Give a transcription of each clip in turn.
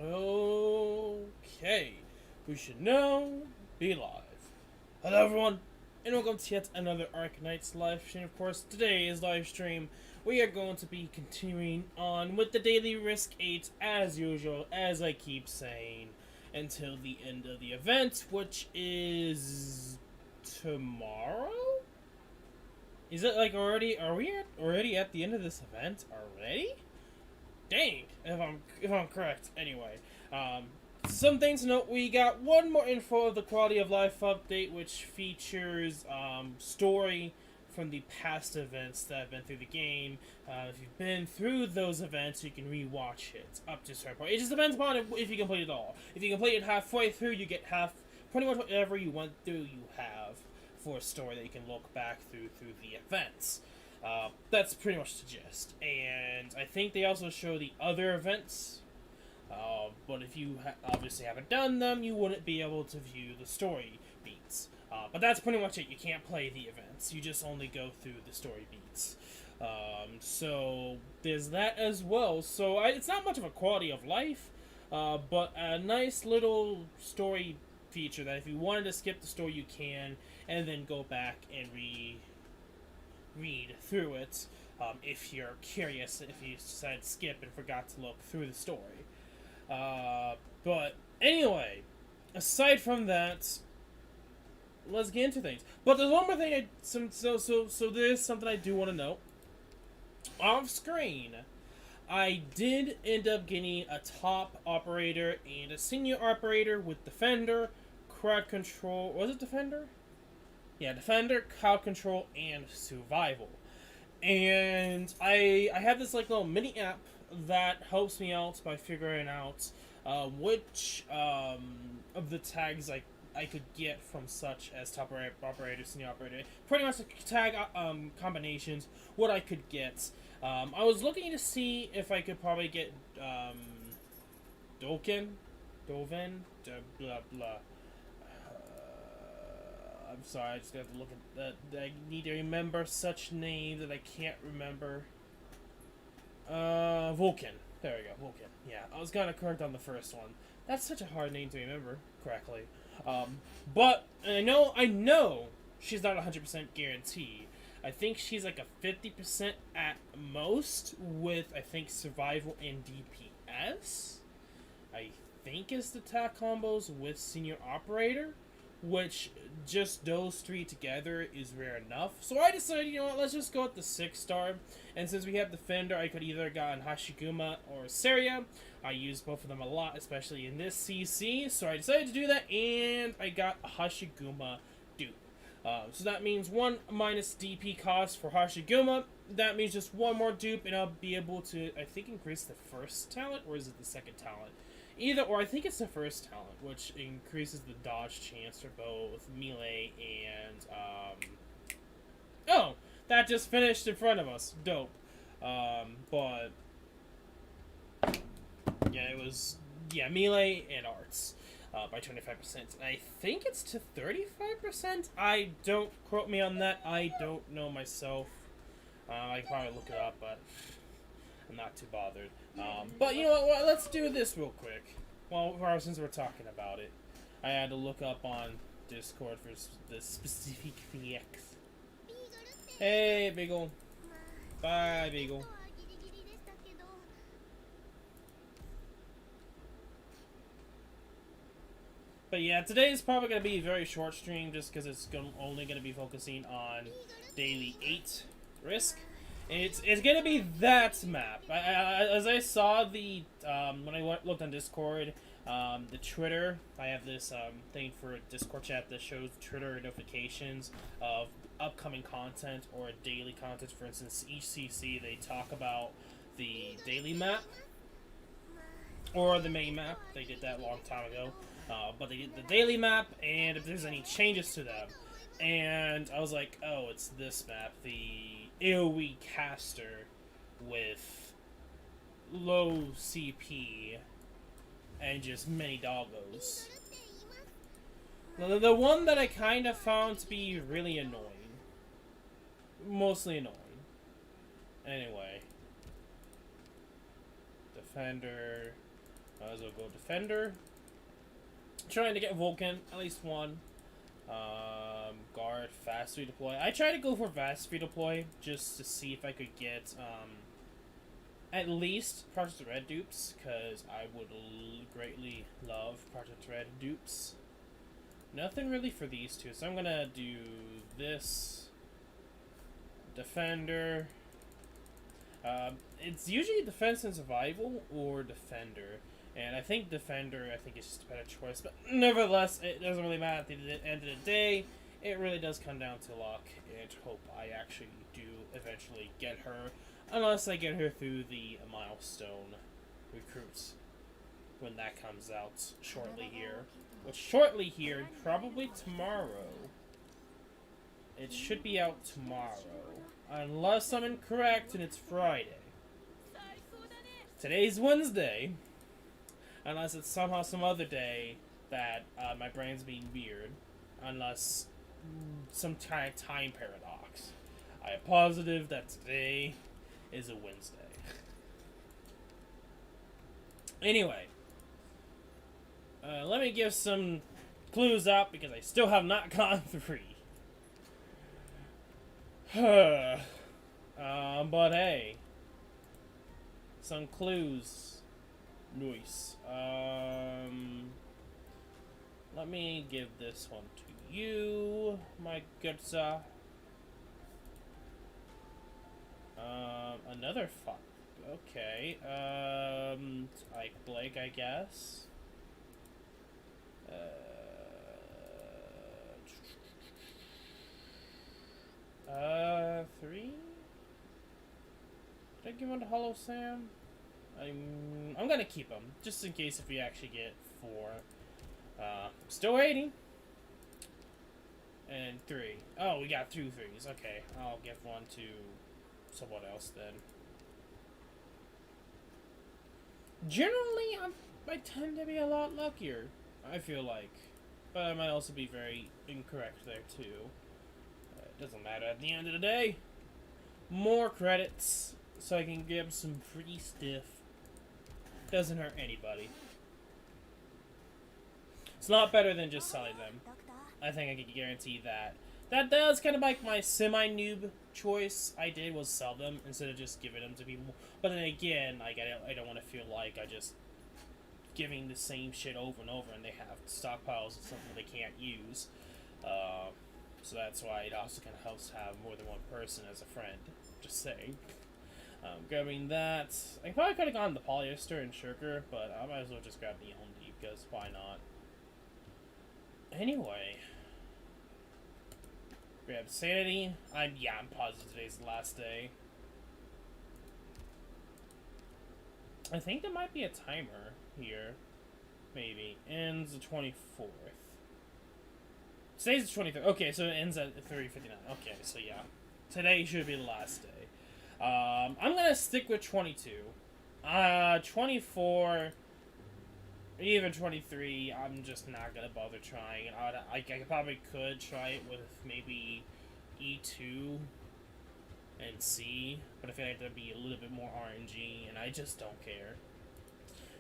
Okay, we should now be live. Hello everyone, and welcome to yet another Arknights live stream. Of course, today's live stream, we are going to be continuing on with the daily risk 8 as usual, as I keep saying, until the end of the event, which is tomorrow? Is it like already, are we already at the end of this event already? Dang, if I'm correct. Anyway, some things to note: we got one more info of the quality of life update, which features story from the past events that have been through the game. If you've been through those events, you can rewatch it up to a certain point. It just depends upon if you complete it all. If you complete it halfway through, you get pretty much whatever you went through. You have for a story that you can look back through the events. That's pretty much the gist. And I think they also show the other events. But if you obviously haven't done them, you wouldn't be able to view the story beats. But that's pretty much it. You can't play the events. You just only go through the story beats. So there's that as well. So it's not much of a quality of life, but a nice little story feature that if you wanted to skip the story, you can, and then go back and read through it if you're curious, if you decided to skip and forgot to look through the story. But anyway, aside from that, let's get into things. But there's one more thing so there's something I do want to note. Off screen, I did end up getting a top operator and a senior operator with Defender, crowd control. Was it Defender? Yeah, Defender, crowd control, and survival. And I have this like little mini app that helps me out by figuring out which of the tags I could get from such as top operator, senior operator. Pretty much the tag combinations, what I could get. I was looking to see if I could probably get Dolphin, blah blah. I'm sorry, I just got to look at that. I need to remember such names that I can't remember. Vulcan. There we go, Vulcan. Yeah, I was kind of correct on the first one. That's such a hard name to remember correctly. But I know she's not 100% guaranteed. I think she's like a 50% at most with, I think, survival and DPS. I think is the attack combos with senior operator, which just those three together is rare enough. So I decided, you know what, let's just go with the 6-star. And since we have Defender, I could either gotten Hashiguma or Seria. I use both of them a lot, especially in this CC. So I decided to do that, and I got a Hashiguma dupe. So that means 1 minus DP cost for Hashiguma. That means just 1 more dupe, and I'll be able to, I think, increase the first talent, or is it the second talent? Either or, I think it's the first talent, which increases the dodge chance for both melee and, oh! That just finished in front of us. Dope. But, yeah, it was, melee and arts, by 25%. I think it's to 35%? I don't quote me on that. I don't know myself. I can probably look it up, but I'm not too bothered. But you know what, let's do this real quick. Well, since we're talking about it, I had to look up on Discord for the specific VX. Hey, Beagle. Bye, Beagle. But yeah, today is probably going to be a very short stream just because it's only going to be focusing on Daily 8 Risk. It's going to be that map. As I saw the, when I looked on Discord, the Twitter, I have this thing for Discord chat that shows Twitter notifications of upcoming content or daily content. For instance, each CC, they talk about the daily map or the main map. They did that a long time ago. But they did the daily map and if there's any changes to them. And I was like, oh, it's this map, the AoE caster with low CP and just many doggos. The one that I kind of found to be really annoying. Mostly annoying. Anyway. Defender. Might as well go Defender. Trying to get Vulcan, at least one. Guard, fast redeploy. I tried to go for fast redeploy just to see if I could get at least Project Red dupes, because I would greatly love Project Red dupes. Nothing really for these two, so I'm gonna do this. Defender. It's usually Defense and Survival or Defender. And I think Defender, is just a better choice. But nevertheless, it doesn't really matter at the end of the day. It really does come down to luck. And hope I actually do eventually get her. Unless I get her through the milestone recruits. When that comes out shortly here. Which shortly here, probably tomorrow. It should be out tomorrow. Unless I'm incorrect and it's Friday. Today's Wednesday. Unless it's somehow some other day that my brain's being weird. Unless some kind of time paradox. I am positive that today is a Wednesday. Anyway. Let me give some clues up because I still have not gone 3. But hey. Some clues. Nice. Let me give this one to you, my good sir. Another fuck. Okay. Ike Blake, I guess. 3? Did I give one to Hollow Sam? I'm gonna keep them, just in case if we actually get 4. Still waiting. And 3. Oh, we got 2 3s. Okay, I'll give one to someone else then. Generally, I tend to be a lot luckier, I feel like. But I might also be very incorrect there, too. It doesn't matter at the end of the day. More credits, so I can get some free stuff. Doesn't hurt anybody. It's not better than just selling them. I think I can guarantee that. That's kind of like my semi-noob choice I did was sell them instead of just giving them to people. But then again, like I don't want to feel like I just giving the same shit over and over and they have stockpiles of something they can't use. So that's why it also kind of helps to have more than one person as a friend. Just saying. Grabbing that. I probably could have gone the polyester and sugar, but I might as well just grab the MD because why not? Anyway. Grab Sanity. I'm positive today's the last day. I think there might be a timer here. Maybe. Ends the 24th. Today's the 23rd. Okay, so it ends at 3:59. Okay, so yeah. Today should be the last day. I'm gonna stick with 22. 24, even 23, I'm just not gonna bother trying. I probably could try it with maybe E2 and C, but I feel like there'd be a little bit more RNG, and I just don't care.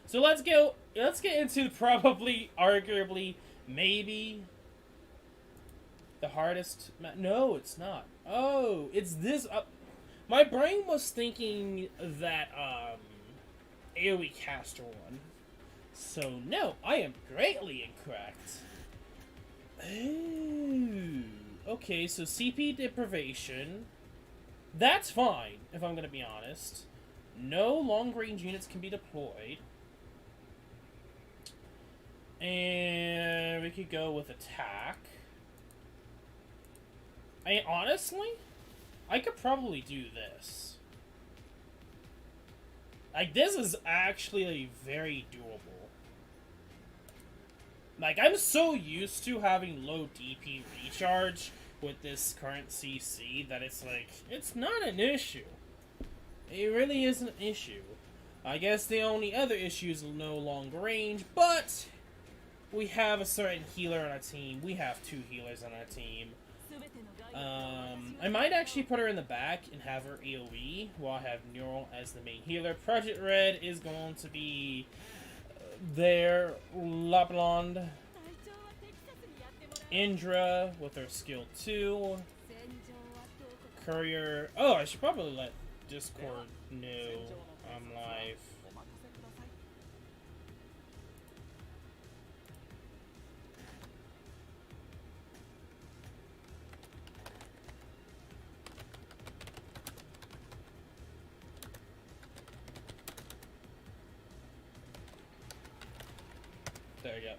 So let's get into probably, arguably, maybe the hardest. No, it's not. Oh, it's this. My brain was thinking that AoE caster one. So no, I am greatly incorrect. Ooh. Okay, so CP deprivation. That's fine, if I'm gonna be honest. No long-range units can be deployed. And we could go with attack. Honestly, I could probably do this. Like, this is actually very doable. Like, I'm so used to having low DP recharge with this current CC that it's like, it's not an issue. It really isn't an issue. I guess the only other issue is no long range, but we have a certain healer on our team. We have 2 healers on our team. I might actually put her in the back and have her AoE while I have Neural as the main healer. Project Red is going to be there. Lapland. Indra with her skill 2. Courier. Oh, I should probably let Discord know I'm live. There you go.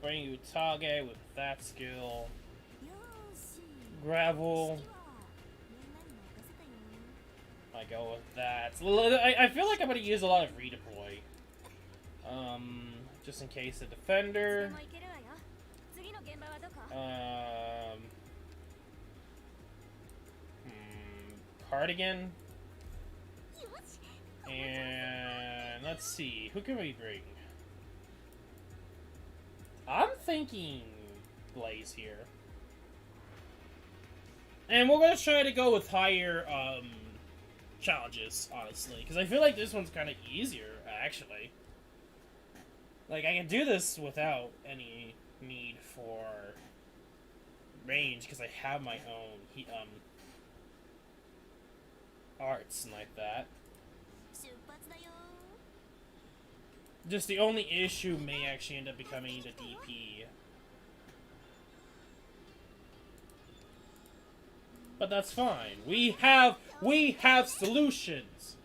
Bring you Tage with that skill. Gravel. I go with that. I feel like I'm gonna use a lot of redeploy. Just in case the defender. Cardigan. And let's see, who can we bring? I'm thinking Blaze here. And we're gonna try to go with higher challenges, honestly. Because I feel like this one's kind of easier, actually. Like, I can do this without any need for range, because I have my own arts and like that. Just the only issue may actually end up becoming the DP. But that's fine. We have solutions.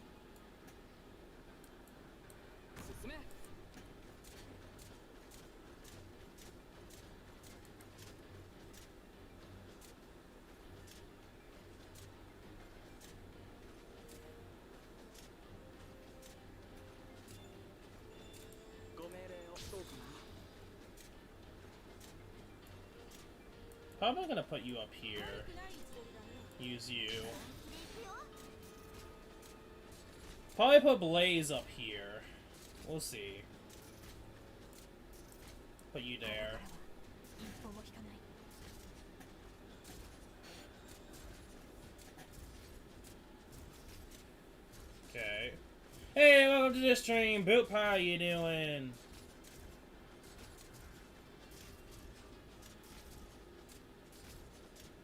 How am I gonna put you up here? Use you. Probably put Blaze up here. We'll see. Put you there. Okay. Hey, welcome to the stream. Boop, how you doing?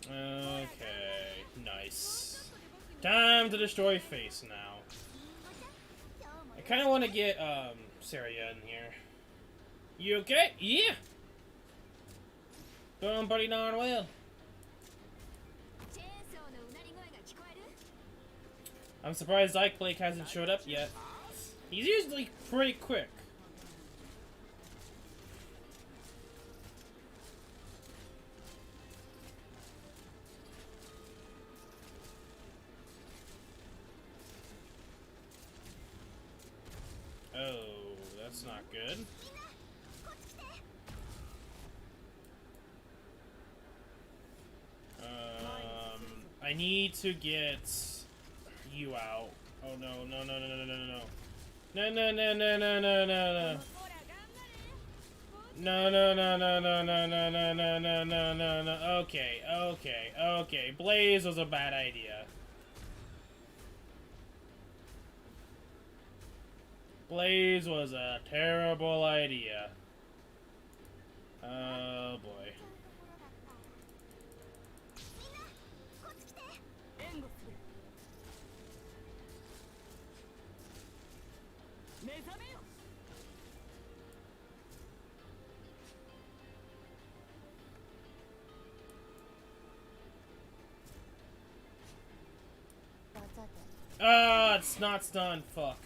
Okay, nice. Time to destroy face now. I kind of want to get Saria in here. You okay? Yeah. Doing pretty darn well. I'm surprised Ike Blake hasn't showed up yet. He's usually pretty quick. Oh, that's not good. I need to get you out. Oh no, no, no, no, no, no, no, no. No, no, no, no, no, no, no, no. No, no, no, no, no, no, no, no, no, no, no, no, no. Okay, okay, okay. Blaze was a bad idea. Blaze was a terrible idea. Oh boy. It's not stunned. Fuck.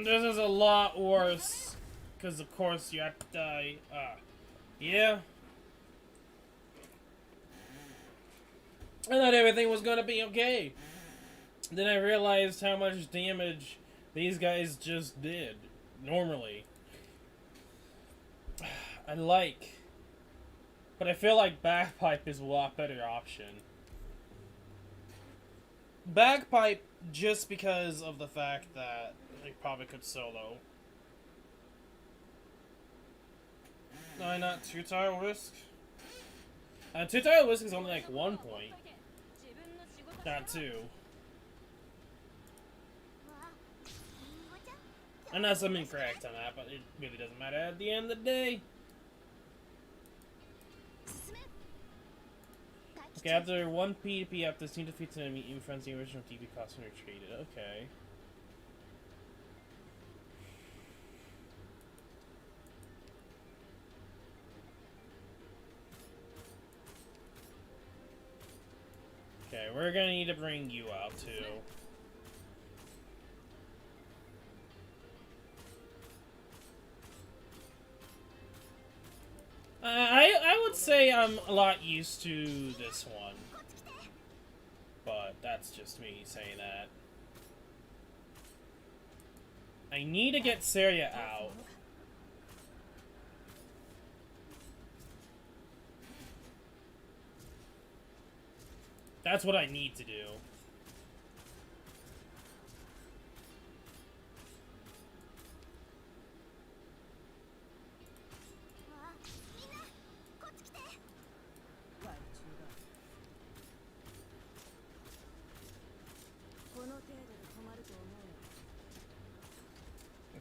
This is a lot worse. Because of course you have to die. Yeah. I thought everything was gonna be okay. Then I realized how much damage these guys just did. Normally. I like But I feel like Bagpipe is a lot better option. Bagpipe, just because of the fact that they probably could solo. No, not 2-tile risk. 2-tile risk is only like 1 point. Not 2. I'm not something correct on that, but it really doesn't matter at the end of the day. Okay, after 1 PvP, after this team defeats an enemy, even friends the original DP cost and retreated. Okay. Okay, we're gonna need to bring you out too. I would say I'm a lot used to this one. But that's just me saying that. I need to get Saria out. That's what I need to do.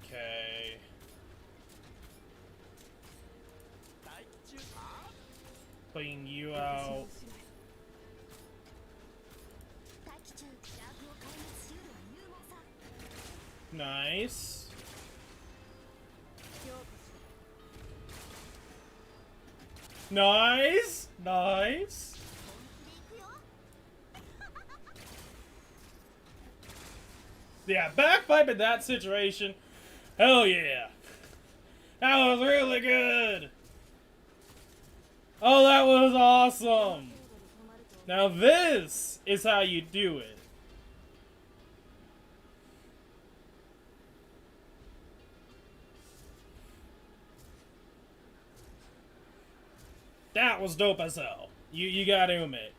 Okay. Putting you out. Nice. Nice. Nice. Yeah, Bagpipe in that situation. Hell yeah. That was really good. Oh, that was awesome. Now this is how you do it. That was dope as hell. You gotta admit.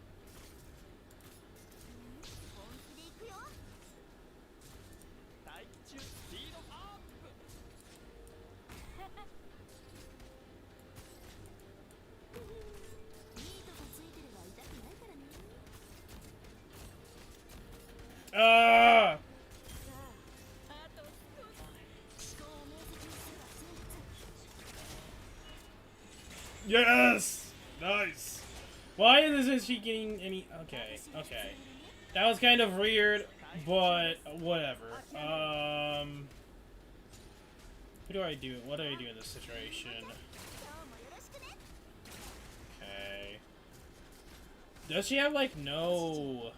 Yes! Nice! Why isn't she getting any... Okay, okay. That was kind of weird, but whatever. Who do I do? What do I do in this situation? Okay. Does she have, like, no...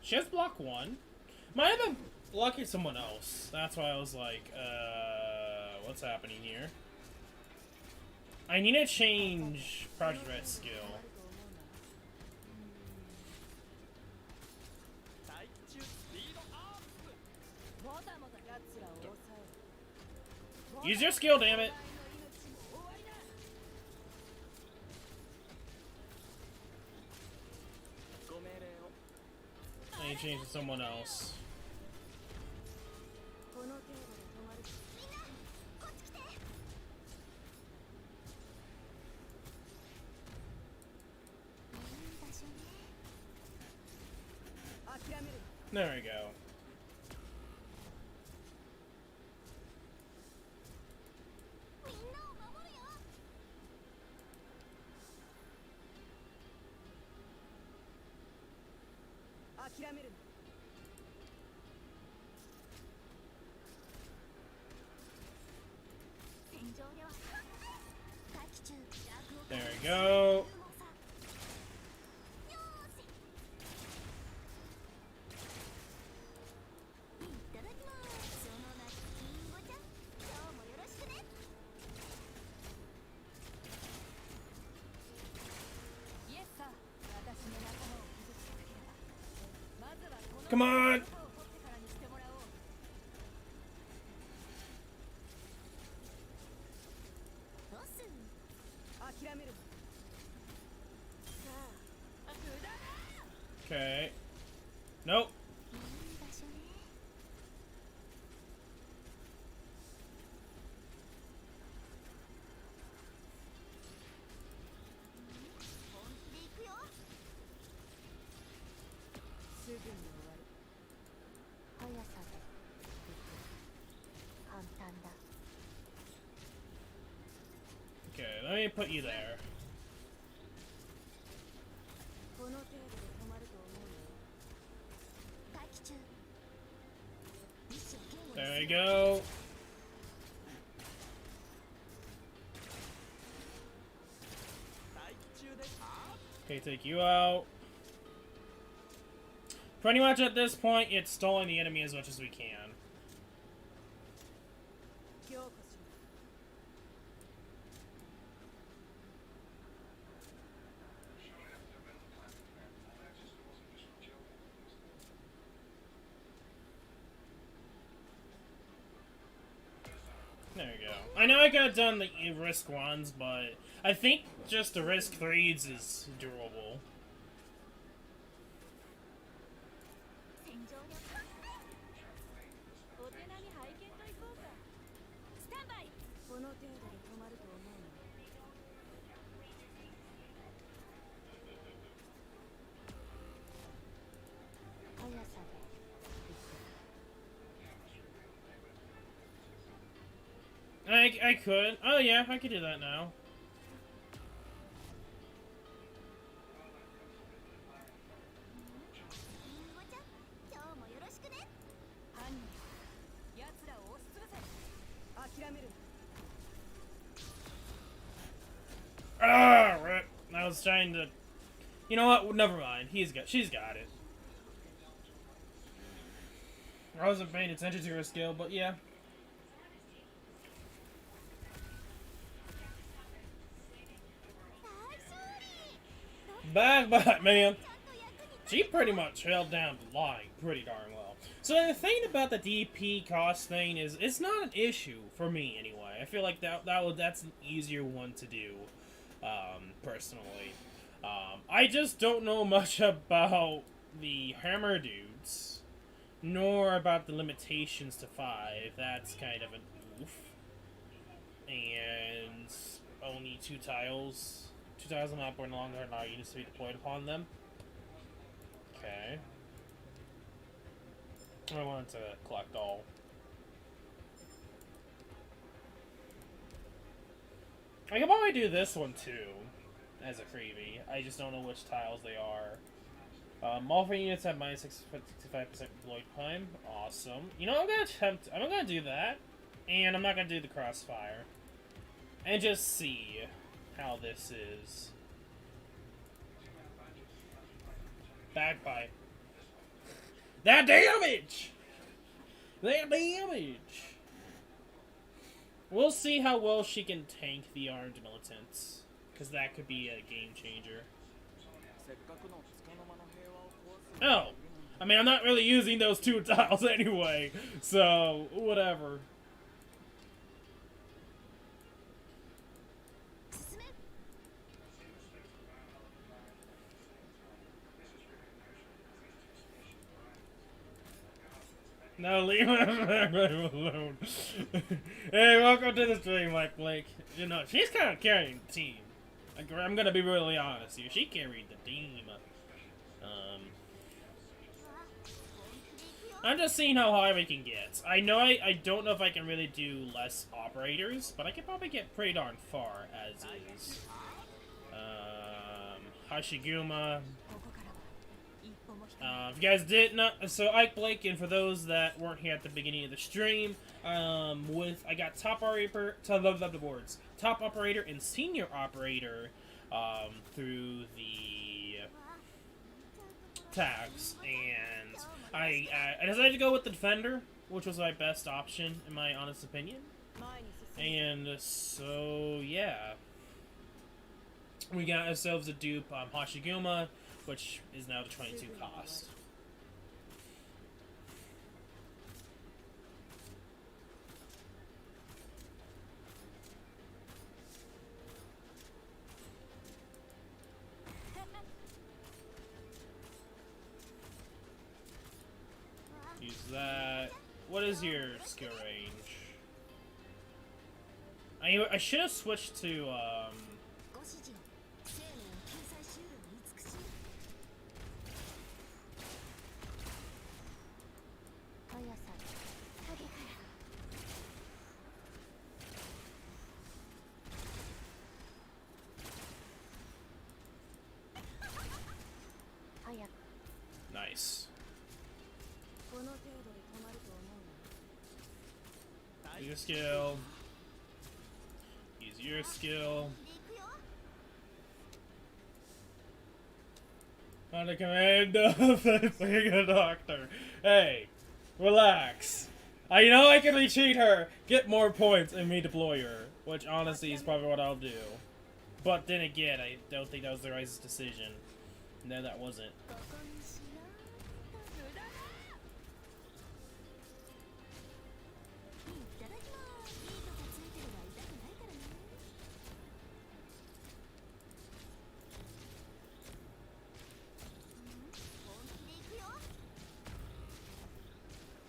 She has block 1. Might have been blocking someone else. That's why I was like, what's happening here? I need to change Project Red skill. Use your skill, damn it! I need to change to someone else. There we go. There we go. Come on! Okay. Nope. Okay, let me put you there. There we go. Okay, take you out. Pretty much at this point, it's stalling the enemy as much as we can. There we go. I know I could have done the risk ones, but I think just the risk threes is doable. I could. Oh yeah, I could do that now. Ah, rip. I was trying to... You know what? Never mind. She's got it. I wasn't paying attention to her skill, but yeah. Back, man. She pretty much held down the line pretty darn well. So the thing about the DP cost thing is, it's not an issue for me anyway. I feel like that's an easier one to do, personally. I just don't know much about the hammer dudes, nor about the limitations to 5. That's kind of an oof. And only 2 tiles. 2 tiles on the map or no longer allow units to be deployed upon them. Okay. I wanted to collect all. I could probably do this one too, as a freebie. I just don't know which tiles they are. All units have minus 65% deployed time. Awesome. You know, I'm gonna do that, and I'm not gonna do the crossfire, and just see how this is. Bagpipe. That damage! That damage! We'll see how well she can tank the armed militants, because that could be a game changer. Oh! I mean, I'm not really using those 2 tiles anyway, so whatever. No, leave him alone. Hey, welcome to the stream, Mike Blake. You know, she's kind of carrying the team. I'm gonna be really honest here. She carried the team. I'm just seeing how high we can get. I know I don't know if I can really do less operators, but I can probably get pretty darn far as is. Hashiguma. If you guys didn't know, so Ike Blake, and for those that weren't here at the beginning of the stream, I got top operator, top operator and senior operator, through the tags, and I decided to go with the defender, which was my best option in my honest opinion, and so yeah, we got ourselves a dupe, Hashiguma, which is now the 22 cost. that. What is your skill range? I should have switched to nice. Use your skill. Use your skill. On the command of the doctor. Hey, relax. I know I can retreat her, get more points, and redeploy her. Which honestly is probably what I'll do. But then again, I don't think that was the wisest decision. No, that wasn't.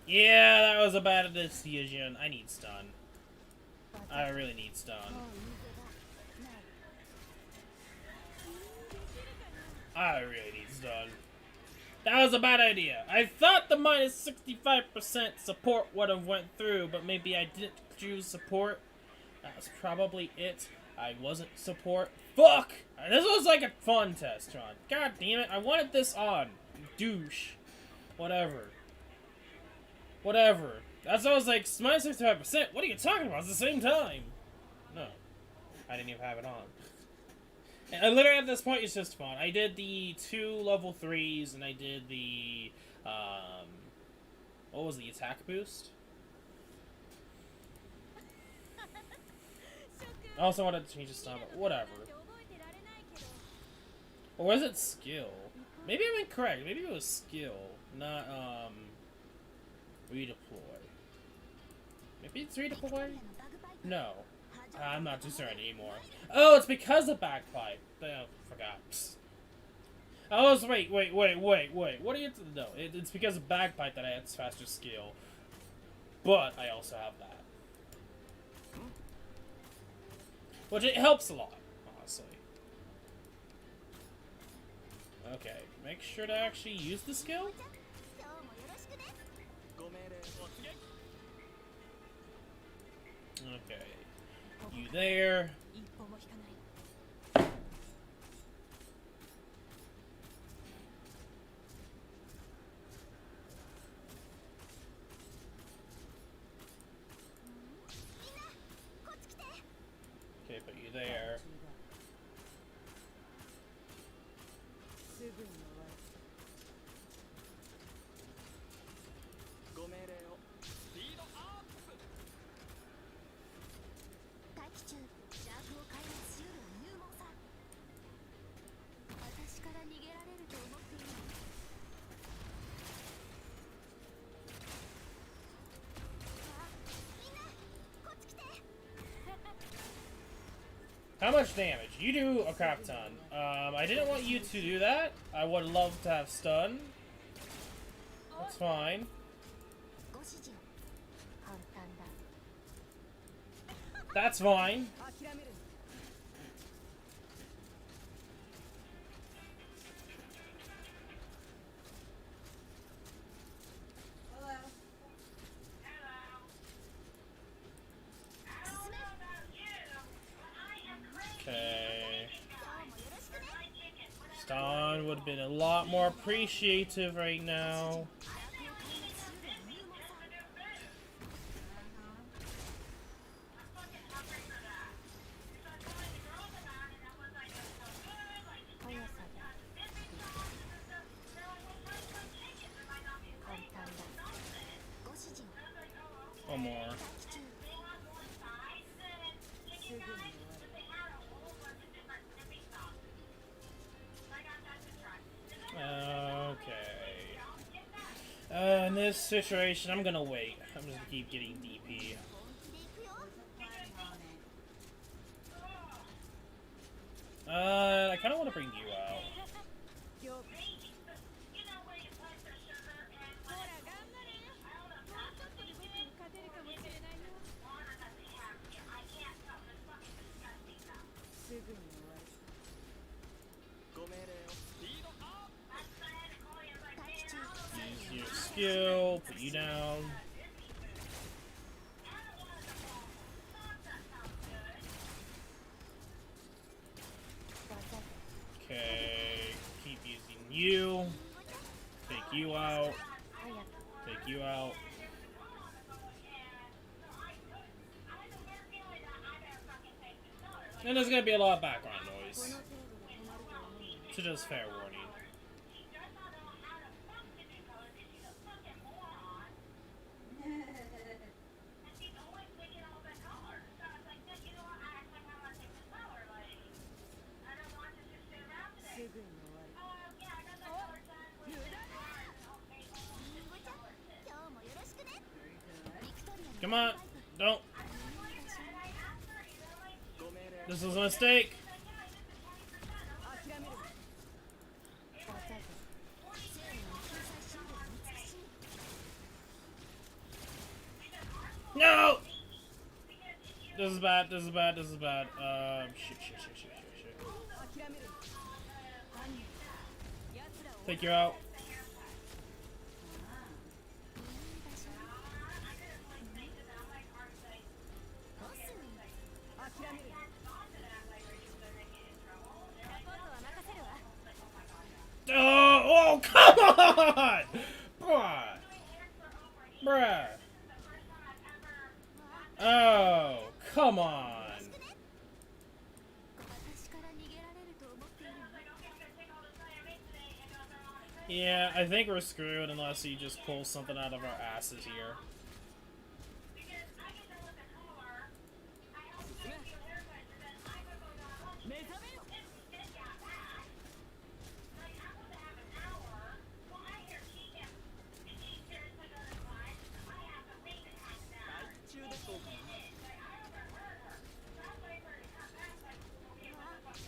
Yeah, that was a bad decision. I need stun. I really need stun. I really need stun. That was a bad idea. I thought the minus 65% support would have went through, but maybe I didn't choose support. That was probably it. I wasn't support. Fuck! This was like a fun test run. God damn it, I wanted this on. Douche. Whatever. Whatever. That's what I was like, minus 65%? What are you talking about? It's the same time. No. I didn't even have it on. And literally at this point, it's just fun. I did the 2 level 3s, and I did the, what was the attack boost? I also wanted to change the stun, but whatever. Or was it skill? Maybe I'm incorrect. Maybe it was skill, not, redeploy. Maybe it's redeploy? No. I'm not too certain anymore. Oh, it's because of bagpipe. I forgot. Oh, wait. What are you... No, it's because of bagpipe that I had faster skill. But I also have that. Which it helps a lot, honestly. Okay, make sure to actually use the skill. Okay, you there. Okay, put you there. How much damage? You do a crap ton. I didn't want you to do that. I would love to have stun. That's fine. That's fine. Okay. Stun would have been a lot more appreciative right now. One more. In this situation, I'm gonna wait. I'm just gonna keep getting DP. I kinda wanna bring you out. skill, put you down. Okay, keep using you. Take you out. Take you out. And there's gonna be a lot of background noise. So just fair warning. Come on, don't. This was a mistake. No! This is bad, this is bad, this is bad. Shit. Take you out. Oh, come on! Bruh. Oh, come on. Yeah, I think we're screwed unless he just pulls something out of our asses here.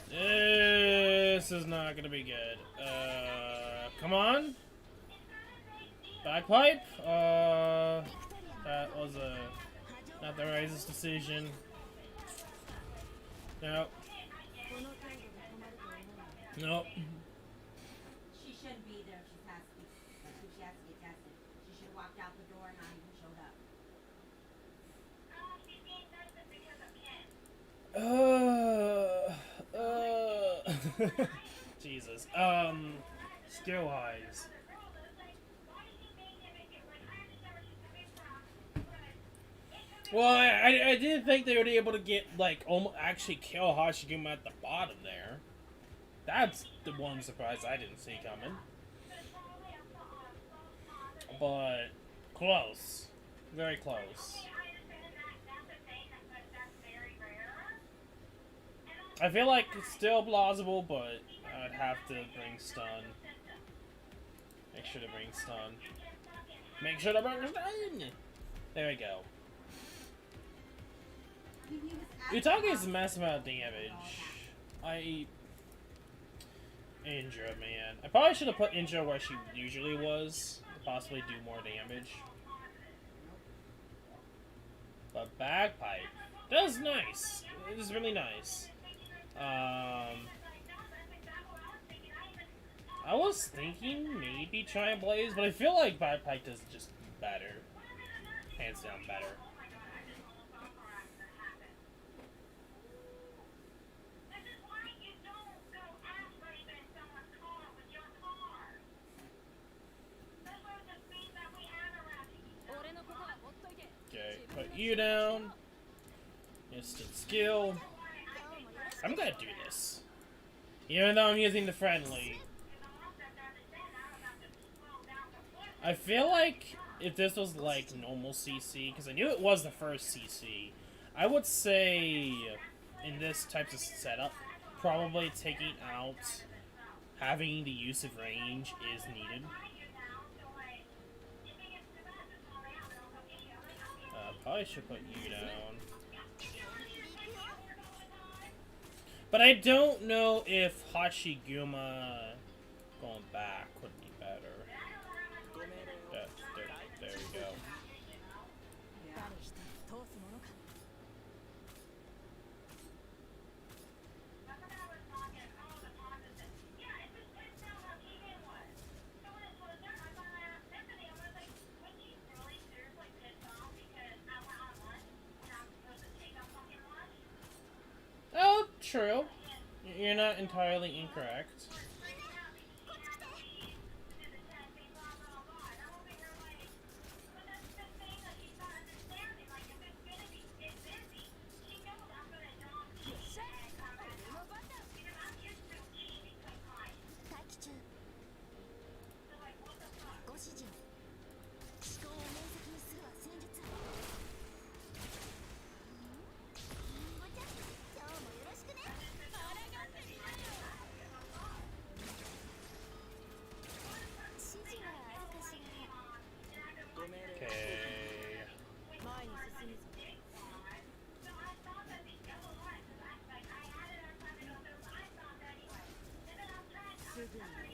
This is not gonna be good. Come on. Bagpipe? That was not the wisest decision. Nope. Nope. She shouldn't be there if she has to get tested. She should have walked out the door and not even showed up. She's being tested because of Ken. Jesus. Skill-wise. Well, I didn't think they would be able to get, like, actually kill Hashiguma at the bottom there. That's the one surprise I didn't see coming. But, close. Very close. I feel like it's still plausible, but I'd have to bring stun. Make sure to bring stun. Make sure to bring stun! There we go. Utage's massive amount of damage. Injure, man. I probably should have put Injure where she usually was. To possibly do more damage. But Bagpipe. That was nice. It was really nice. I was thinking maybe try and Blaze, but I feel like Bagpipe does just better. Hands down better. Okay, put you down. Instant skill. I'm gonna do this. Even though I'm using the friendly. I feel like if this was like normal CC, because I knew it was the first CC, I would say in this type of setup, probably taking out having the use of range is needed. Probably should put you down. But I don't know if Hashiguma going back would be better. There we go. True. You're not entirely incorrect.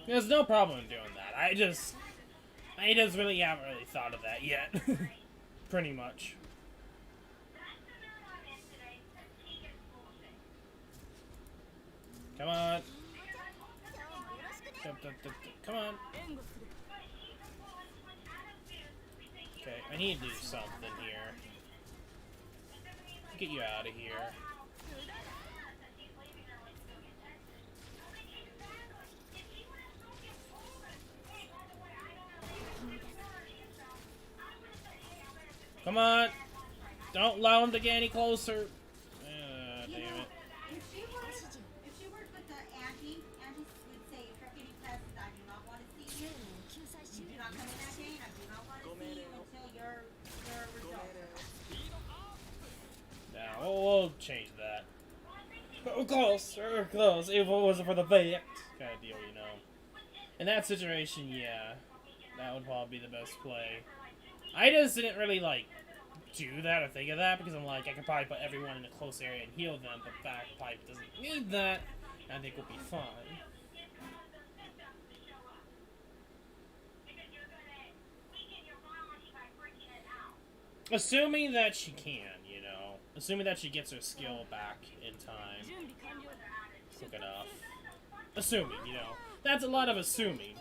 There's no problem in doing that. I just really haven't really thought of that yet. Pretty much. Come on. Come on. Okay, I need to do something here. Get you out of here. Come on! Don't allow him to get any closer. Damn it. If she worked with the Angie would say, if you're getting classes, I do not want to see you. You do not come in that day, and I do not want to see you until your results. Now, we'll change that. But we're close. If it wasn't for the fact kind of deal, you know. In that situation, yeah. That would probably be the best play. I just didn't really, like, do that or think of that because I'm like, I could probably put everyone in a close area and heal them, but Backpipe doesn't need that, and I think we'll be fine. Assuming that she can, you know. Assuming that she gets her skill back in time. Quick enough. Assuming, you know. That's a lot of assuming.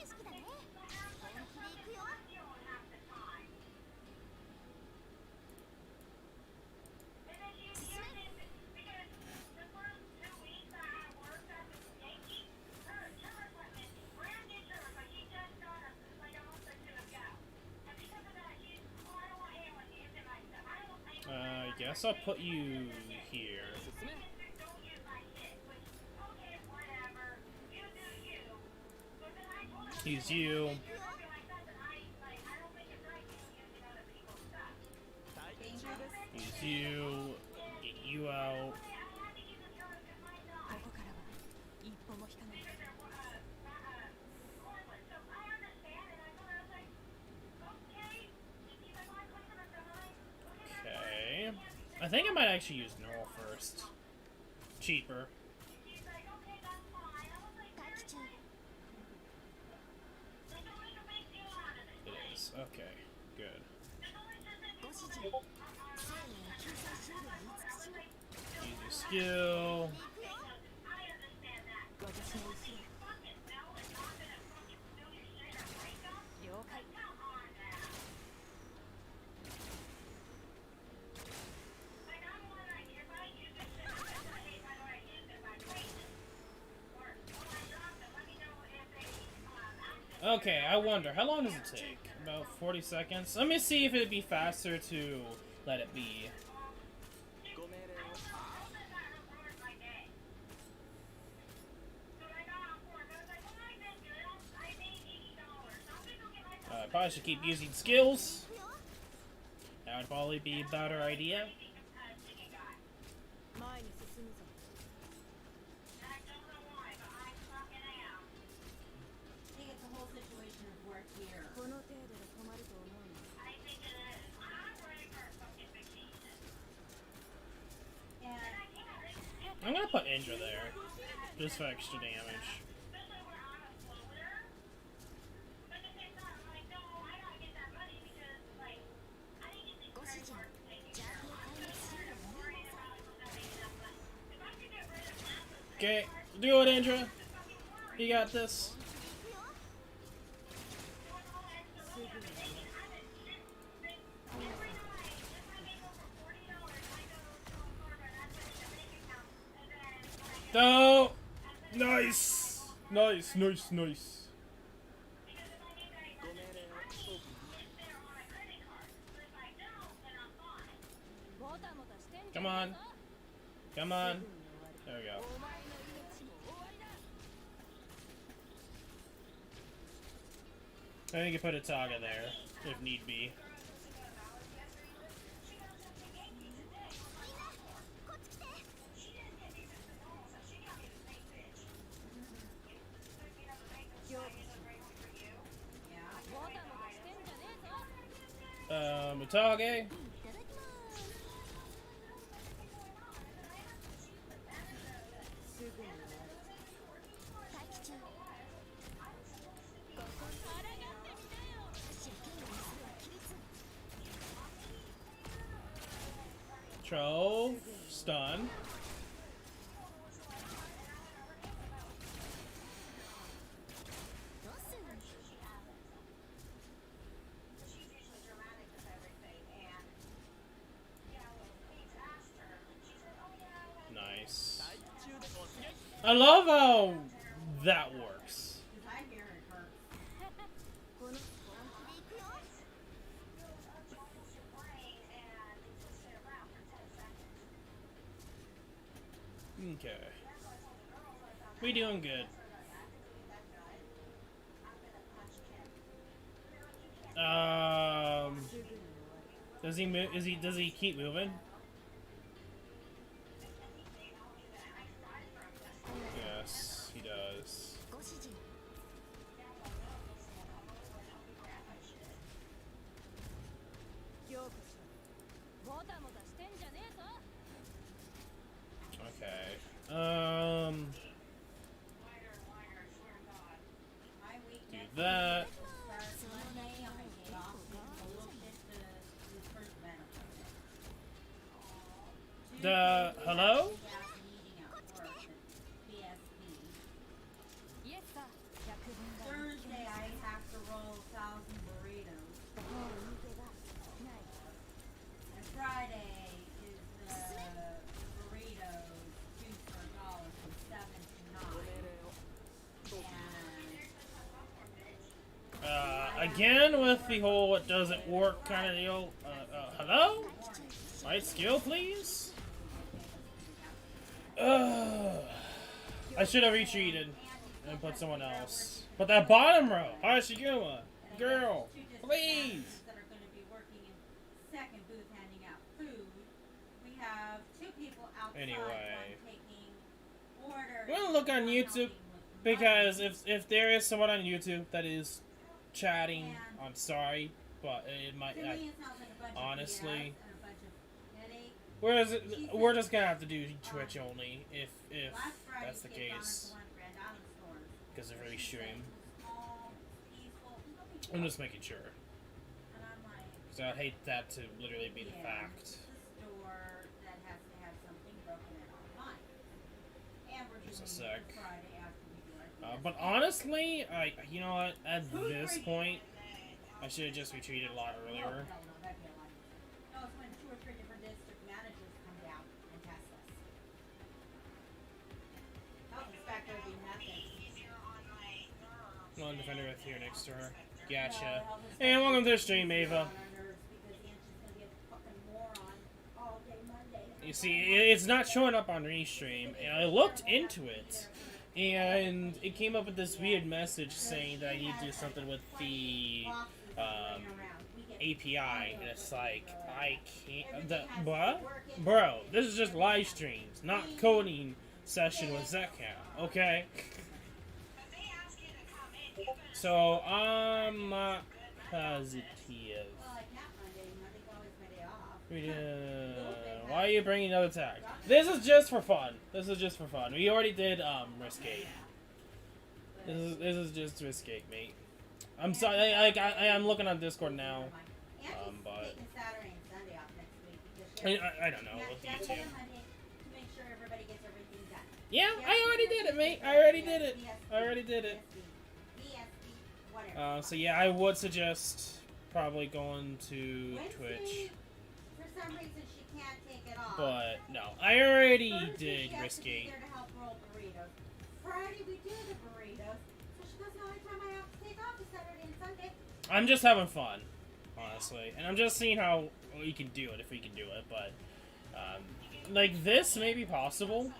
I guess I'll put you here. Use you. Use you. Get you out. Okay. I think I might actually use Neural first. Cheaper. It is. Okay. Good. Use your skill. Okay, I wonder, how long does it take? About 40 seconds? Let me see if it'd be faster to let it be. I probably should keep using skills. That would probably be a better idea. I'm gonna put Indra there, just for extra damage. Okay, do it, Indra. You got this. No! Nice! Nice, nice, nice. Come on. Come on. There we go. I think you can put a Taga there, if need be. Mutage. Trove. Stun. Nice. I love how that works. Okay. We doing good. Does he move? Does he keep moving? Yes, he does. Okay. Do that. Hello? Thursday I have to roll 1,000 burritos. And Friday is the burritos 2 for $1 from 7 to 9. Again with the whole it doesn't work kind of deal. Hello? Light skill, please? I should have retreated and put someone else. But that bottom row, Hashiguma, girl, please. That are going to be working in second booth handing out food. We have 2 people outside. Anyway, Taking orders. we're gonna look on YouTube because if there is someone on YouTube that is chatting, I'm sorry, but it might. To me, it sounds like a bunch honestly. of BS and a bunch of headache. Whereas we're just gonna have to do Twitch only if Last Friday, that's the kids gone case. into one of Grand Island stores. Because of every stream. Small, peaceful, nothing I'm big. just making sure. And I'm like, Because I'd hate that to literally be the yeah, fact. this is a store that has to have something broken in online. And we're Just a doing sec. it Friday after we do our But honestly, you know what? At this point, I should have just retreated a lot earlier. No, that'd be a lot easier. No, it's when 2 or 3 different district managers come down and test us. Health inspector would be nothing. One defender right here next to her. Gotcha. And welcome to the stream, Ava. You see, it's not showing up on Restream, and I looked into it, and it came up with this weird message saying that I need to do something with the API, and it's like, I can't. What? Bro, this is just live streams, not coding session with Zcam, okay? So, I'm not positive. Why are you bringing another tag? This is just for fun. This is just for fun. We already did Riskate. This is just Riskate, mate. I'm sorry. I'm looking on Discord now. But I don't know with YouTube. Yeah, I already did it, mate. I already did it. I already did it. So yeah, I would suggest probably going to Twitch. For some reason, she can't take it off. But no, I already did Riskate. roll burritos. Friday we do the burritos. So she goes, the only time I have to take off is Saturday and Sunday. I'm just having fun, honestly, and I'm just seeing how we can do it, if we can do it. But like this may be possible,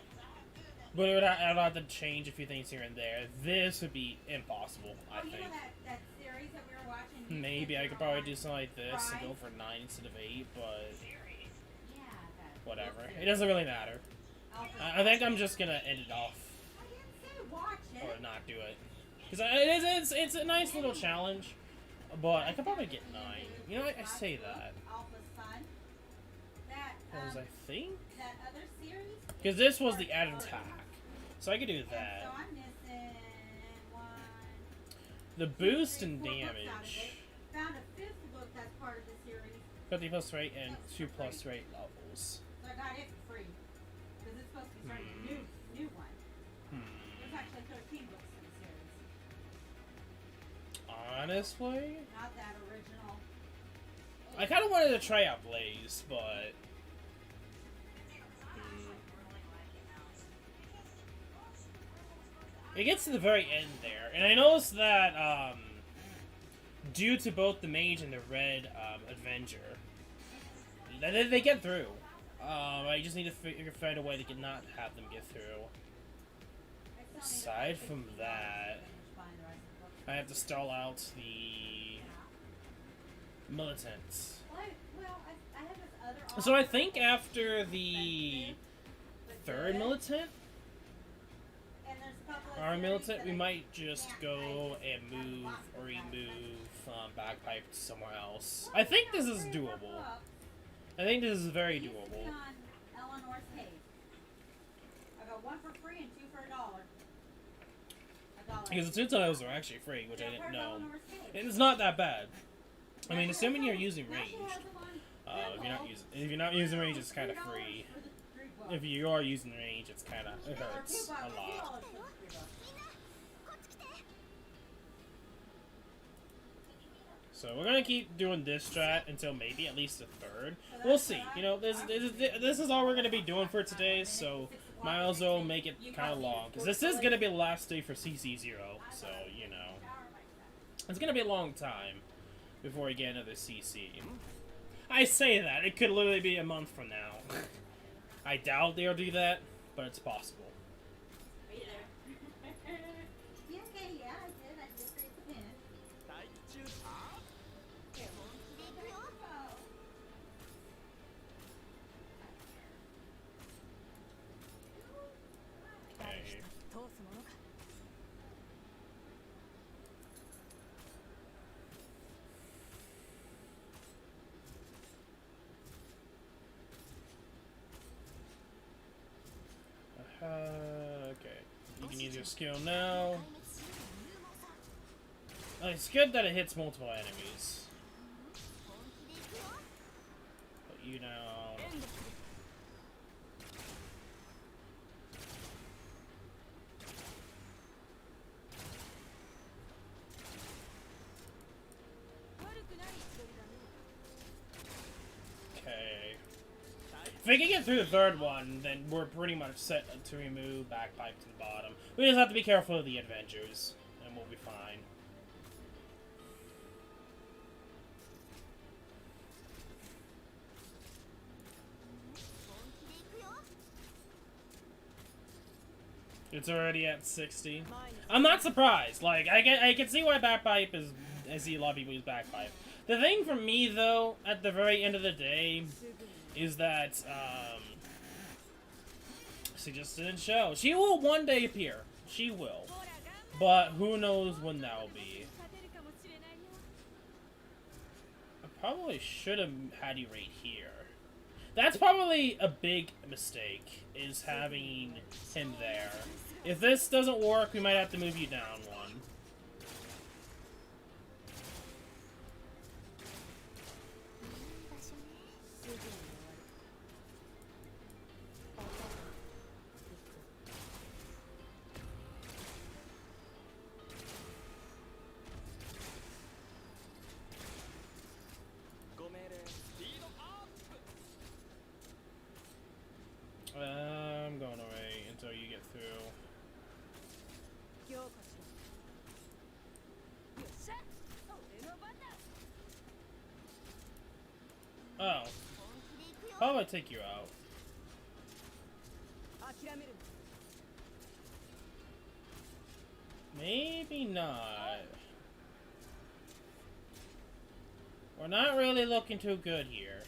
but I'd have to change a few things here and there. This would be impossible, I think. You know that series that we were watching? Maybe I could probably do something like this and go for 9 instead of 8, but whatever. It doesn't really matter. I think I'm just gonna end it off. I didn't say watch it. Or not do it. Because it's a nice little challenge, but I could probably get 9. You know what? I say that. Because I think... That other series? Because this was the added attack. So I could do that. So I'm missing one. The boost and 4 books out of damage. it. Found a 5th book that's part of the series. 50 plus rate and 2 plus rate levels. So I got it for free. Because it's supposed to be starting a new one. There's actually 13 books in the series. Honestly? Not that original. I kind of wanted to try out Blaze, but... It gets to the very end there, and I noticed that, due to both the Mage and the Red, Avenger, they get through. I just need to find a way to not have them get through. Aside from that, I have to stall out the militants. So I think after the 3rd militant, our militant, we might just go and move or remove Bagpipe to somewhere else. I think this is doable. I think this is very doable. Eleanor's Cave. I got 1 for free and 2 for $1. Because the 2 tiles are actually free, which I didn't know. And it's not that bad. I mean, assuming you're using range. If you're not using range, it's kind of free. If you are using range, it hurts a lot. So we're gonna keep doing this strat until maybe at least the 3rd. We'll see. You know, this is all we're gonna be doing for today. So might as well make it kind of long, because this is gonna be the last day for CC0. So you know, it's gonna be a long time before we get another CC. I say that it could literally be a month from now. I doubt they'll do that, but it's possible. Okay. You can use your skill now. Oh, it's good that it hits multiple enemies. But you know... Okay. If we can get through the 3rd one, then we're pretty much set to remove Bagpipe to the bottom. We just have to be careful of the Avengers, and we'll be fine. It's already at 60. I'm not surprised. Like, I can see why Bagpipe is... I see a lot of people use Bagpipe. The thing for me, though, at the very end of the day... is that, she just didn't show. She will one day appear. She will. But who knows when that will be. I probably should have had you right here. That's probably a big mistake, is having him there. If this doesn't work, we might have to move you down one. I'm going away until you get through. Oh. How about I take you out? Maybe not. We're not really looking too good here.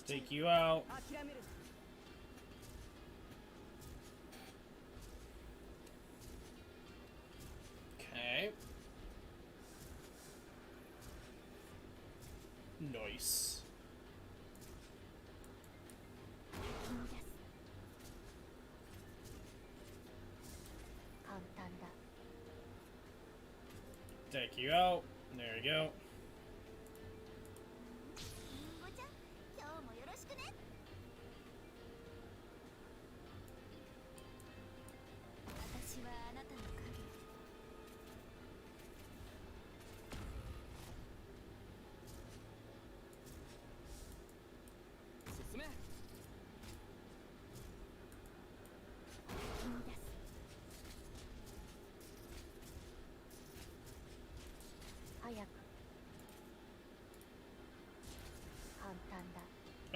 Take you out. Okay. Nice. Take you out. There you go.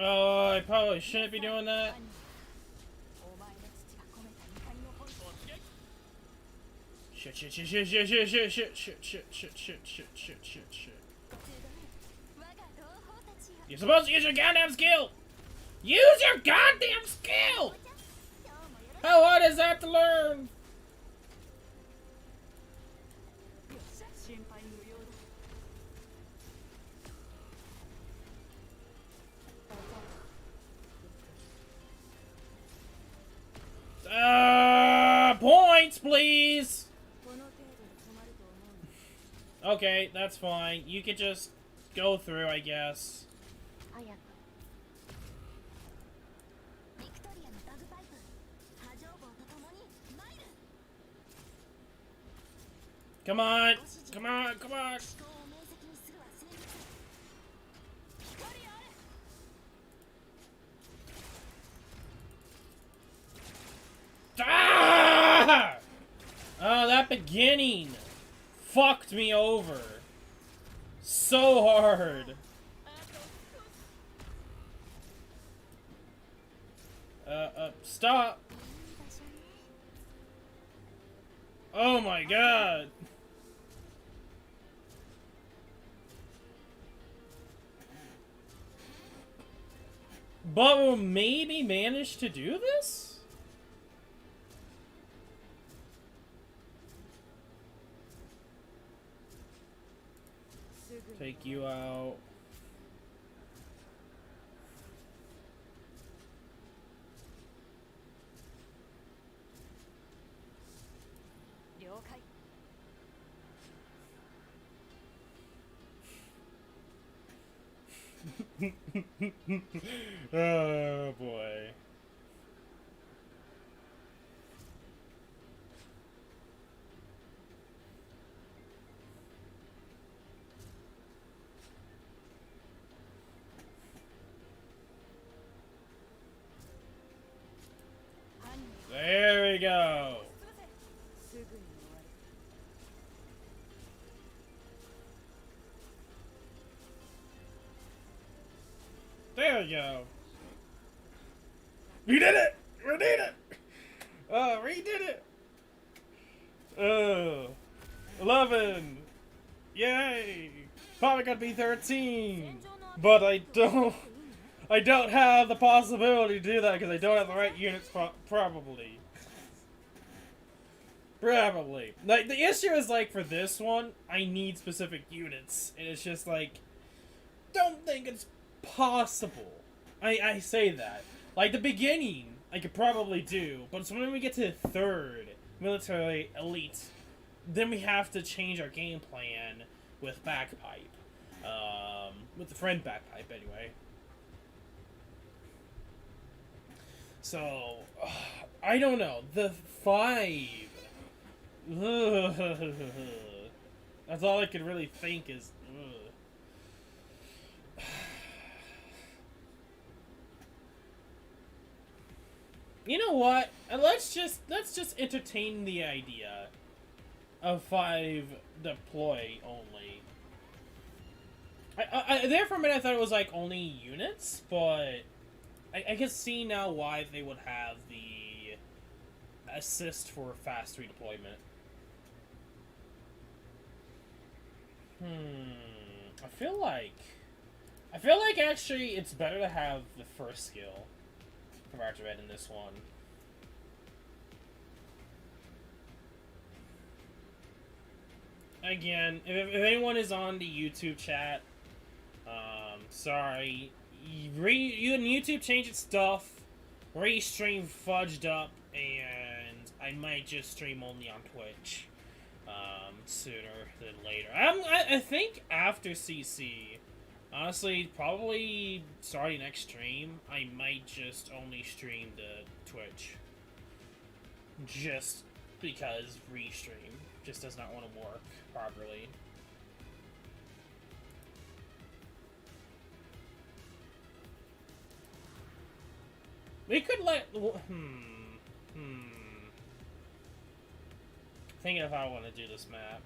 Oh, I probably shouldn't be doing that. Shit, shit, shit, shit, shit, shit, shit, shit, shit, shit, shit, shit, shit, shit, shit, shit. You're supposed to use your goddamn skill! Use your goddamn skill! How hard is that to learn? Points, please! Okay, that's fine. You could just go through, I guess. Come on! Come on, come on! Ah! Oh, that beginning fucked me over so hard. Stop. Oh my god. But we'll maybe manage to do this? Take you out. Oh boy. There we go. There we go. We did it! We did it! We did it! 11! Yay! Probably gonna be 13! But I don't have the possibility to do that because I don't have the right units, probably. Probably. Like, the issue is, like, for this one, I need specific units. And it's just, like, don't think it's possible. I say that. Like, the beginning I could probably do, but it's when we get to the 3rd military elite, then we have to change our game plan with bagpipe. With the Freind bagpipe, anyway. So, I don't know. The 5. That's all I could really think is. You know what? Let's just entertain the idea of 5 deploy only. There for a minute I thought it was like only units, but I can see now why they would have the assist for fast redeployment. I feel like actually it's better to have the first skill for Archer in this one. Again, if anyone is on the YouTube chat, sorry. YouTube changed its stuff, restream fudged up, and I might just stream only on Twitch sooner than later. I think after CC, honestly, probably starting next stream, I might just only stream the Twitch. Just because restream just does not want to work properly. We could let... Thinking if I want to do this map.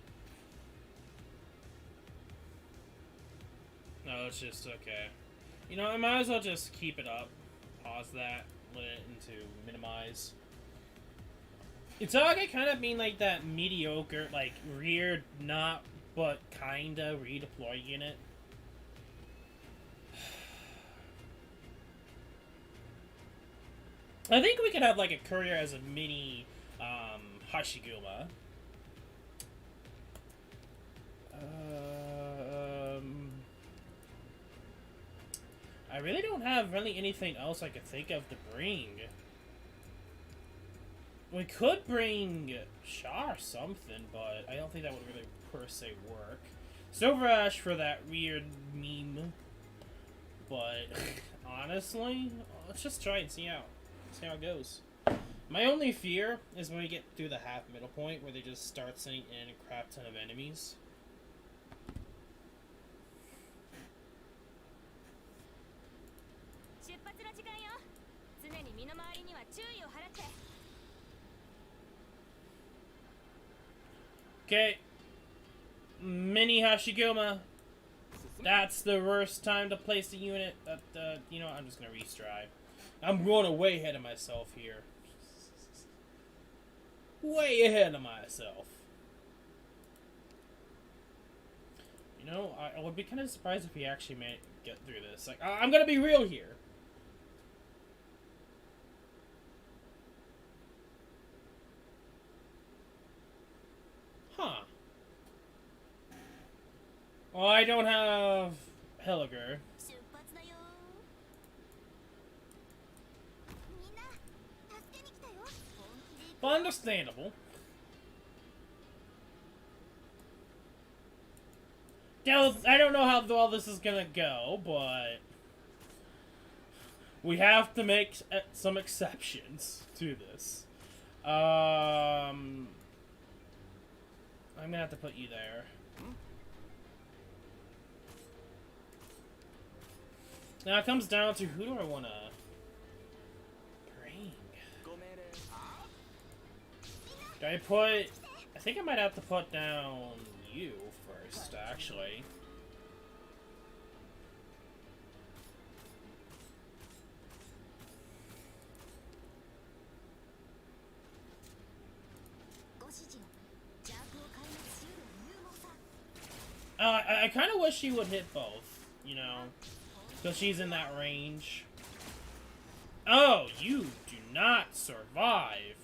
No, it's just okay. You know, I might as well just keep it up. Pause that. Let it into minimize. It's all like kind of being like that mediocre, like weird, not but kinda redeploy unit. I think we could have like a courier as a mini Hashiguma. I really don't have really anything else I could think of to bring. We could bring Shah or something, but I don't think that would really per se work. Silver Ash for that weird meme. But honestly, let's just try and see how it goes. My only fear is when we get through the half middle point where they just start sending in a crap ton of enemies. Okay. Mini Hashiguma. That's the worst time to place the unit. You know, I'm just gonna restrive. I'm going way ahead of myself here. Way ahead of myself. You know, I would be kind of surprised if we actually may get through this. Like, I'm gonna be real here. Huh. Well, I don't have Helliger. But understandable. I don't know how well this is gonna go, but we have to make some exceptions to this. I'm gonna have to put you there. Now it comes down to who do I wanna bring? Do I put... I think I might have to put down you first, actually. I kind of wish she would hit both, you know, because she's in that range. Oh, you do not survive.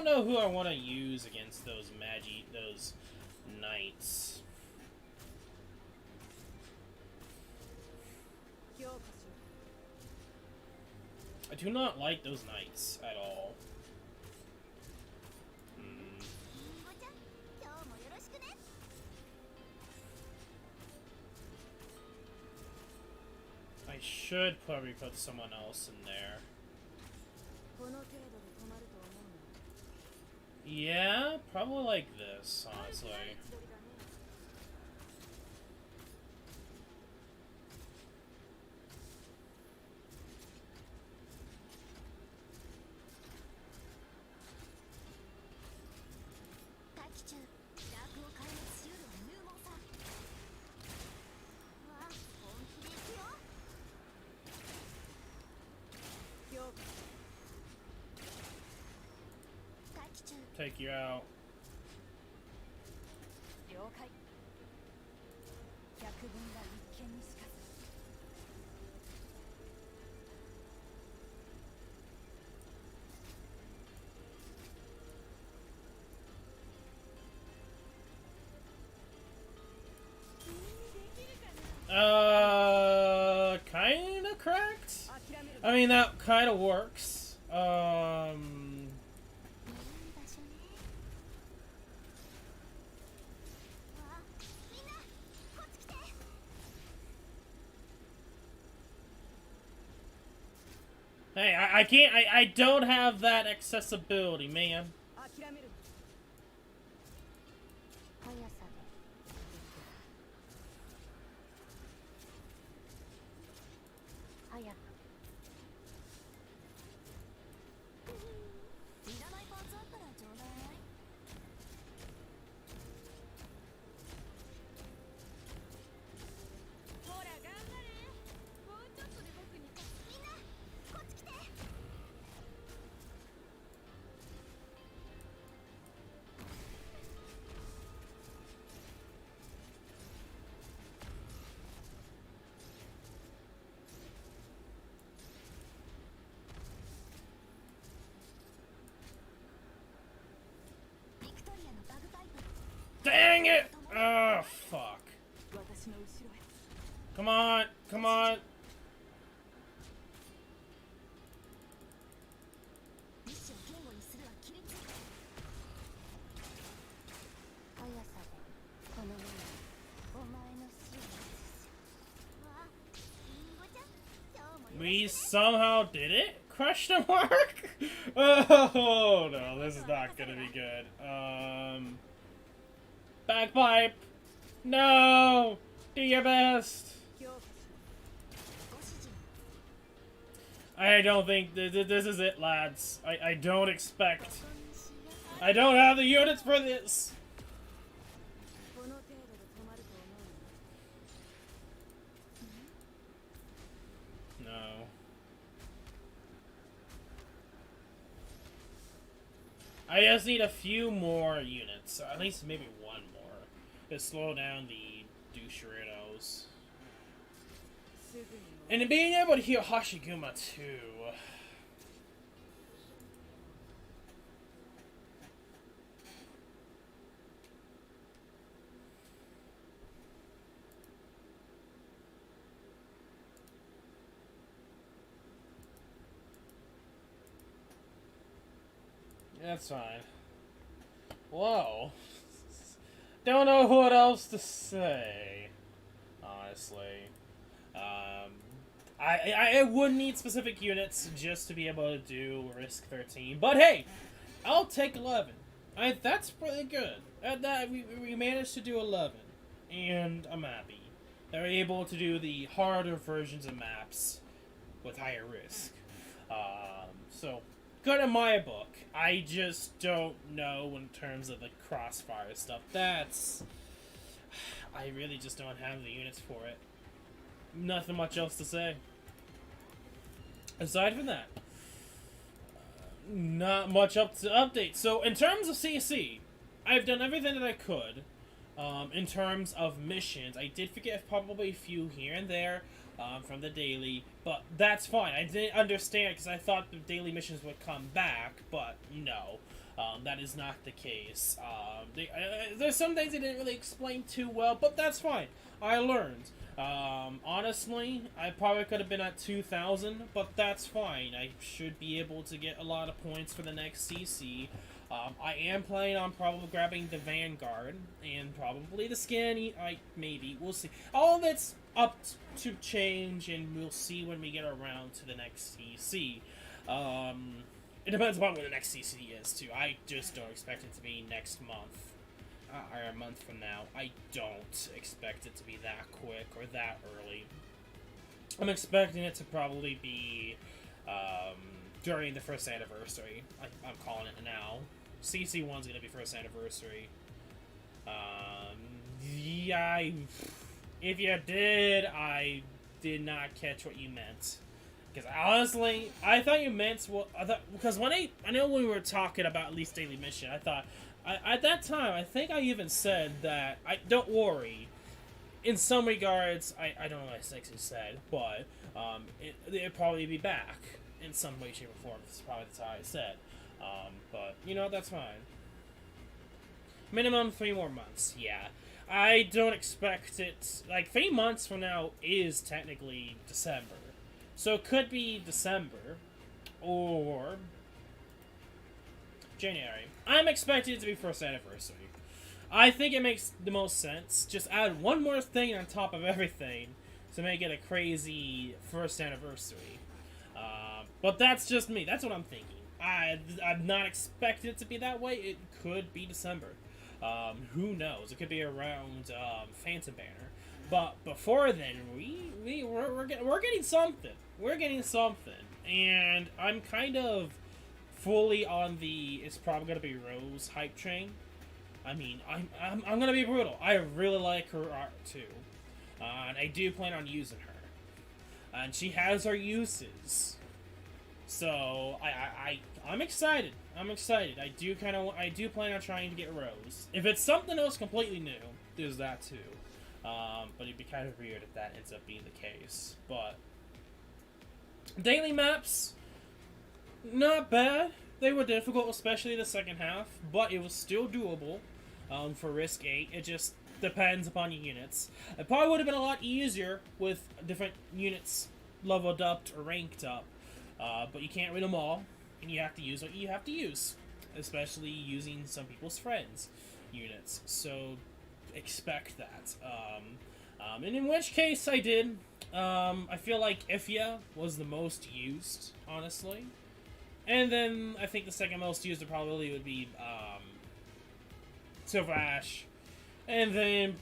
don't know who I want to use against those those knights. I do not like those knights at all. I should probably put someone else in there. Yeah, probably like this, honestly. Take you out. Kinda correct? I mean, that kinda works. Hey, I can't, I don't have that accessibility, man. Dang it! Oh, fuck. Come on, come on. We somehow did it? Question mark? Oh no, this is not gonna be good. Bagpipe! No! Do your best! I don't think this is it, lads. I don't expect. I don't have the units for this! No. I just need a few more units. At least maybe one more. To slow down the doucherinos. And being able to heal Hashiguma too. That's fine. Whoa. Don't know what else to say, honestly. I would need specific units just to be able to do Risk 13, but hey, I'll take 11. That's pretty good. We managed to do 11, and I'm happy. They're able to do the harder versions of maps with higher risk. So, good in my book. I just don't know in terms of the crossfire stuff. I really just don't have the units for it. Nothing much else to say. Aside from that, not much up to update. So, in terms of CC, I've done everything that I could. In terms of missions, I did forget probably a few here and there from the daily, but that's fine. I didn't understand because I thought the daily missions would come back, but no. That is not the case. There's some things they didn't really explain too well, but that's fine. I learned. Honestly, I probably could have been at 2,000, but that's fine. I should be able to get a lot of points for the next CC. I am planning on probably grabbing the Vanguard and probably the skin. Maybe we'll see. All of it's up to change, and we'll see when we get around to the next CC. It depends upon when the next CC is too. I just don't expect it to be next month. Or a month from now. I don't expect it to be that quick or that early. I'm expecting it to probably be during the first anniversary. I'm calling it now. CC1's gonna be first anniversary. Yeah, if you did, I did not catch what you meant. Because honestly, I thought you meant because I know when we were talking about at least daily mission, I thought. At that time, I think I even said that, don't worry, in some regards, I don't know what I actually said, but it'd probably be back in some way, shape, or form. That's probably how I said. But, you know, that's fine. Minimum 3 more months, yeah. I don't expect it, 3 months from now is technically December. So it could be December, or January. I'm expecting it to be first anniversary. I think it makes the most sense. Just add one more thing on top of everything to make it a crazy first anniversary. But that's just me. That's what I'm thinking. I'm not expecting it to be that way. It could be December. Who knows? It could be around Phantom Banner. But before then, we're getting something. We're getting something, and I'm kind of fully on the it's probably gonna be Rose hype train. I mean, I'm gonna be brutal. I really like her art too, and I do plan on using her, and she has her uses. So I'm excited. I'm excited. I do plan on trying to get Rose. If it's something else completely new, there's that too. But it'd be kind of weird if that ends up being the case. But daily maps. Not bad. They were difficult, especially the second half, but it was still doable for Risk 8. It just depends upon your units. It probably would have been a lot easier with different units leveled up or ranked up, but you can't read them all, and you have to use what you have to use, especially using some people's friends' units. So expect that. And in which case I did. I feel like Ifya was the most used, honestly. And then I think the second most used probably would be Silver Ash. And then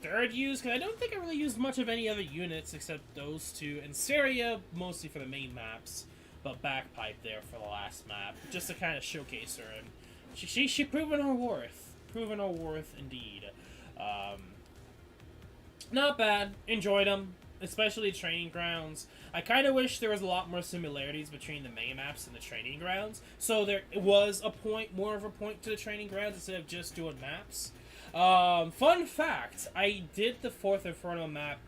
third used, because I don't think I really used much of any other units except those two. And Syria, mostly for the main maps, but Backpipe there for the last map, just to kind of showcase her. And she proven her worth. Proven her worth, indeed. Not bad. Enjoyed them. Especially training grounds. I kind of wish there was a lot more similarities between the main maps and the training grounds. So there was more of a point to the training grounds instead of just doing maps. Fun fact, I did the 4th Inferno map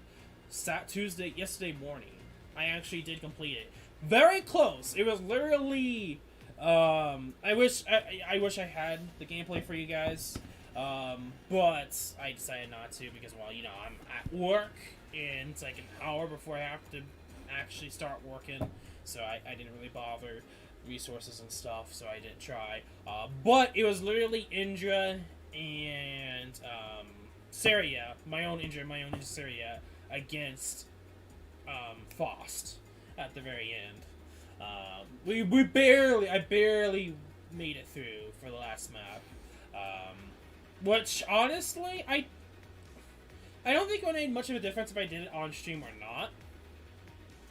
yesterday morning. I actually did complete it. Very close. It was literally, I wish I had the gameplay for you guys. But I decided not to because, well, you know, I'm at work. And it's like an hour before I have to actually start working, so I didn't really bother resources and stuff, so I didn't try. But it was literally Indra and Syria, my own Indra Syria, against Faust at the very end. I barely made it through for the last map, which honestly I don't think it would have made much of a difference if I did it on stream or not.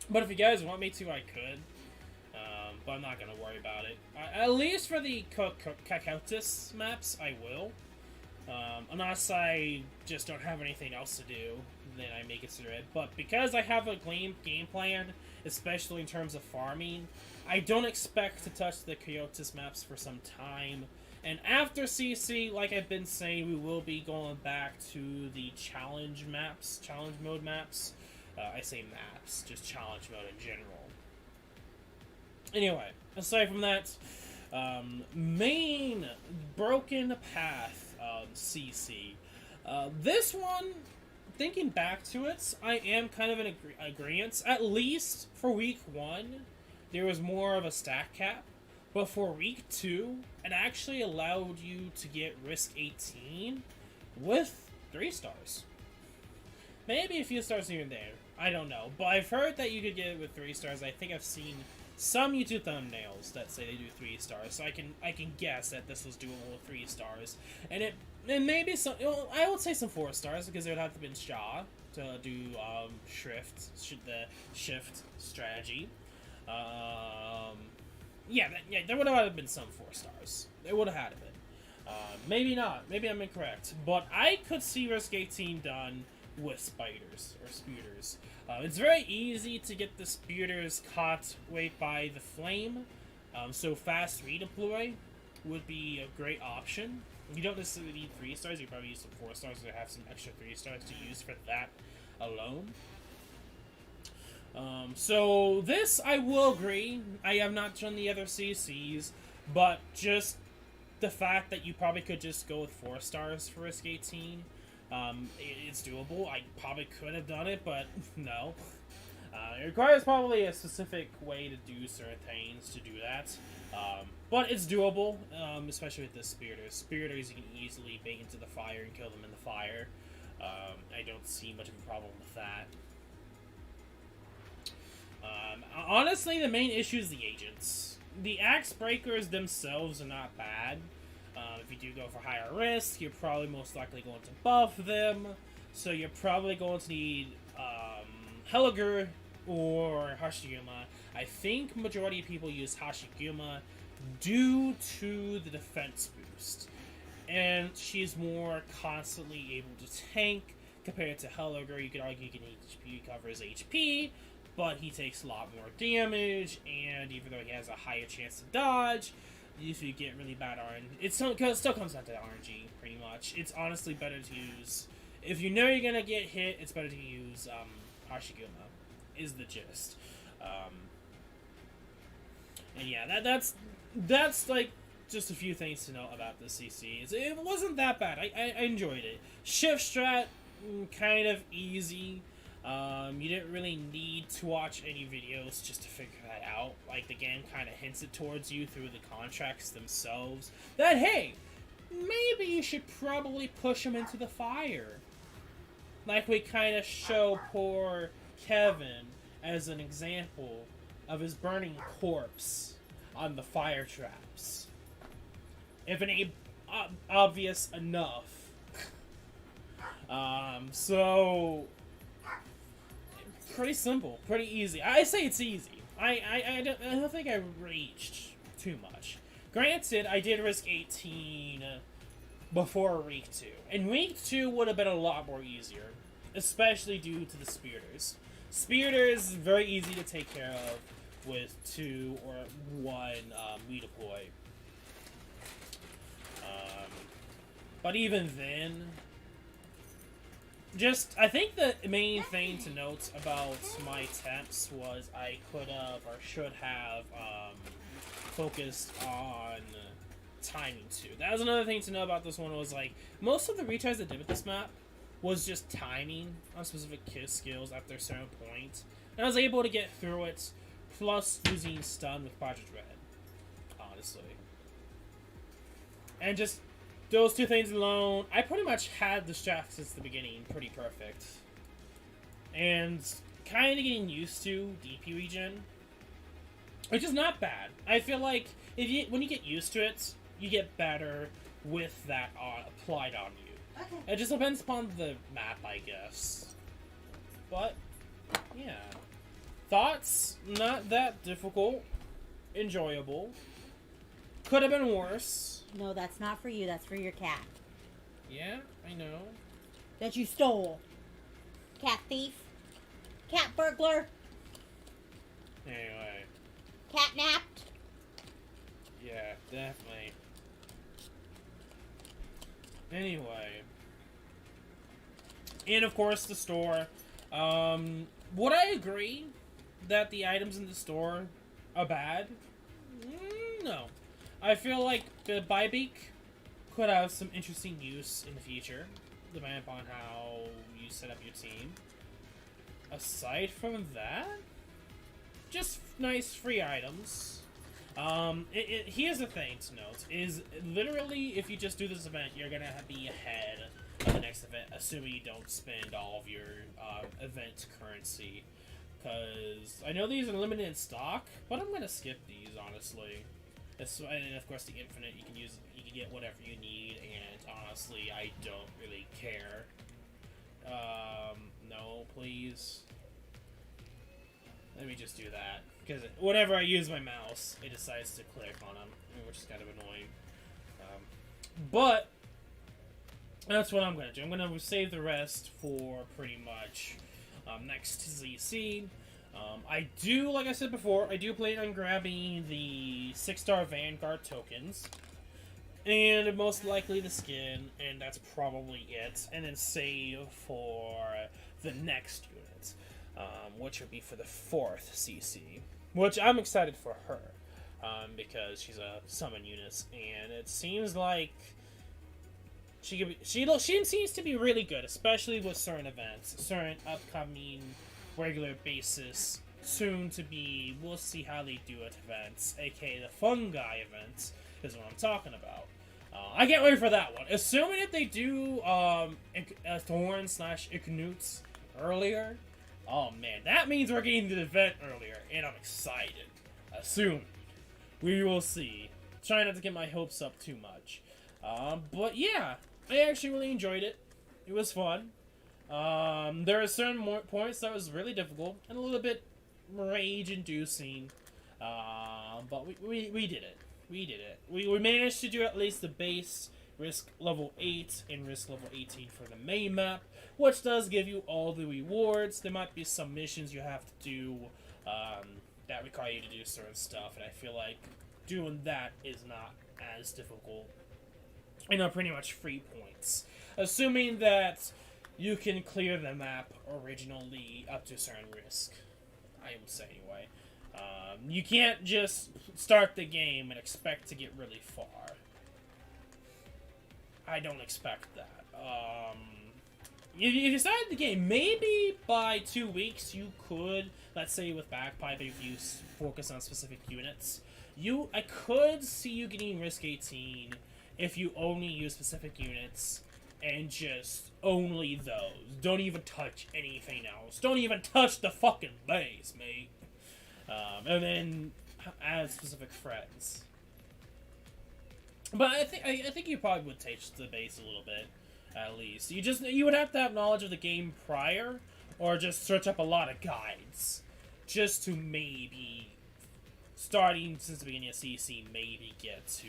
But if you guys want me to, I could. But I'm not going to worry about it. At least for the Kakautis maps, I will. Unless I just don't have anything else to do, then I may consider it. But because I have a game plan, especially in terms of farming, I don't expect to touch the Kakautis maps for some time. And after CC, like I've been saying, we will be going back to the challenge mode maps. I say maps, just challenge mode in general. Anyway, aside from that, Main Broken Path CC. This one, thinking back to it, I am kind of in agreement. At least for week 1, there was more of a stack cap. But for week 2, it actually allowed you to get risk 18 with 3 stars. Maybe a few stars here and there. I don't know. But I've heard that you could get it with 3 stars. I think I've seen some YouTube thumbnails that say they do 3 stars. So I can guess that this was doable with 3 stars. And maybe some, well, I would say some 4 stars because it would have to be in Shaw to do the shift strategy. Yeah, there would have been some 4 stars. There would have had to been. Maybe not. Maybe I'm incorrect. But I could see Risk 18 done with spiders or speuters. It's very easy to get the speuters caught right by the flame. So fast redeploy would be a great option. You don't necessarily need 3 stars. You probably use some 4 stars or have some extra 3 stars to use for that alone. So this, I will agree, I have not done the other CCs, but just the fact that you probably could just go with 4 stars for Risk 18, it's doable. I probably could have done it, but no. It requires probably a specific way to do certain things to do that, but it's doable, especially with the Spiriters. Spiriters you can easily bait into the fire and kill them in the fire. I don't see much of a problem with that. Honestly, the main issue is the agents. The axe breakers themselves are not bad. If you do go for higher risk, you're probably most likely going to buff them. So you're probably going to need Helliger or Hashiguma. I think majority of people use Hashiguma due to the defense boost. And she's more constantly able to tank compared to Helliger. You could argue he covers HP, but he takes a lot more damage, and even though he has a higher chance to dodge, if you get really bad RNG, it still comes down to RNG, pretty much. It's honestly better to use, if you know you're gonna get hit, it's better to use Hashiguma, is the gist. And yeah, that's like just a few things to know about the CC. It wasn't that bad. I enjoyed it. Shift strat, kind of easy. You didn't really need to watch any videos just to figure that out. Like, the game kind of hints it towards you through the contracts themselves that, hey, maybe you should probably push him into the fire. Like, we kind of show poor Kevin as an example of his burning corpse on the fire traps. If it ain't obvious enough. So pretty simple, pretty easy. I say it's easy. I don't think I reached too much. Granted, I did risk 18 before week 2, and week 2 would have been a lot more easier, especially due to the Spiriters. Spiriters very easy to take care of with 2 or 1 redeploy. But even then, I think the main thing to note about my attempts was I could have or should have focused on timing too. That was another thing to know about this one, was like, most of the retries I did with this map was just timing on specific skills after a certain point. And I was able to get through it, plus using stun with Project Red, honestly. And just those 2 things alone, I pretty much had the strat since the beginning pretty perfect. And kind of getting used to DP regen, which is not bad. I feel like when you get used to it, you get better with that applied on you. Okay. It just depends upon the map, I guess. But, yeah. Thoughts? Not that difficult. Enjoyable. Could have been worse. No, that's not for you. That's for your cat. Yeah, I know. That you stole. Cat thief. Cat burglar. Anyway. Cat napped. Yeah, definitely. Anyway. And of course the store. Would I agree that the items in the store are bad? No. I feel like the Bybeak could have some interesting use in the future, depending upon how you set up your team. Aside from that, just nice free items. Here's the thing to note, is literally if you just do this event, you're gonna be ahead of the next event, assuming you don't spend all of your event currency. Because I know these are limited in stock, but I'm gonna skip these, honestly. And of course the infinite, you can get whatever you need, and honestly, I don't really care. No, please. Let me just do that. Because whenever I use my mouse, it decides to click on them, which is kind of annoying. But that's what I'm going to do. I'm going to save the rest for pretty much next ZC. I do, like I said before, I do plan on grabbing the 6-star Vanguard tokens. And most likely the skin, and that's probably it. And then save for the next unit, which would be for the 4th CC. Which I'm excited for her, because she's a summon unit, and it seems like she seems to be really good, especially with certain events, certain upcoming regular basis, soon to be, we'll see how they do it events, aka the fungi event, is what I'm talking about. I can't wait for that one. Assuming if they do Thorn / Ignoots earlier, oh man, that means we're getting the event earlier, and I'm excited. Soon. We will see. Try not to get my hopes up too much. But yeah, I actually really enjoyed it. It was fun. There are certain points that was really difficult, and a little bit rage-inducing. But we did it. We did it. We managed to do at least the base risk level 8 and risk level 18 for the main map, which does give you all the rewards. There might be some missions you have to do that require you to do certain stuff, and I feel like doing that is not as difficult. And are pretty much free points, assuming that you can clear the map originally up to a certain risk. I would say anyway. You can't just start the game and expect to get really far. I don't expect that. If you started the game, maybe by 2 weeks you could, let's say with Backpipe, if you focus on specific units, I could see you getting risk 18 if you only use specific units and just only those. Don't even touch anything else. Don't even touch the fucking base, mate. And then add specific friends. But I think you probably would touch the base a little bit, at least. You would have to have knowledge of the game prior, or just search up a lot of guides, just to maybe, starting since the beginning of CC, maybe get to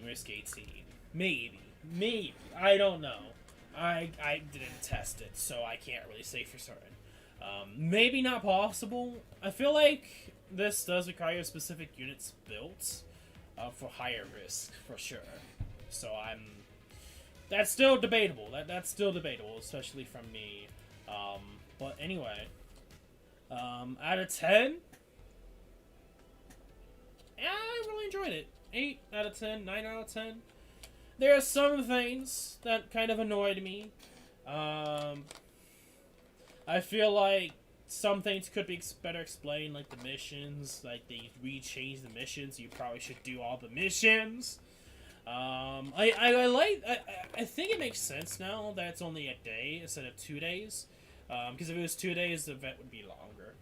risk 18. Maybe. I don't know. I didn't test it, so I can't really say for certain. Maybe not possible. I feel like this does require specific units built for higher risk, for sure. So that's still debatable. That's still debatable, especially from me. But anyway, out of 10, yeah, I really enjoyed it. 8 out of 10, 9 out of 10. There are some things that kind of annoyed me. I feel like some things could be better explained, like the missions. Like, they re-changed the missions. You probably should do all the missions. I think it makes sense now that it's only a day instead of 2 days. Because if it was 2 days, the event would be longer.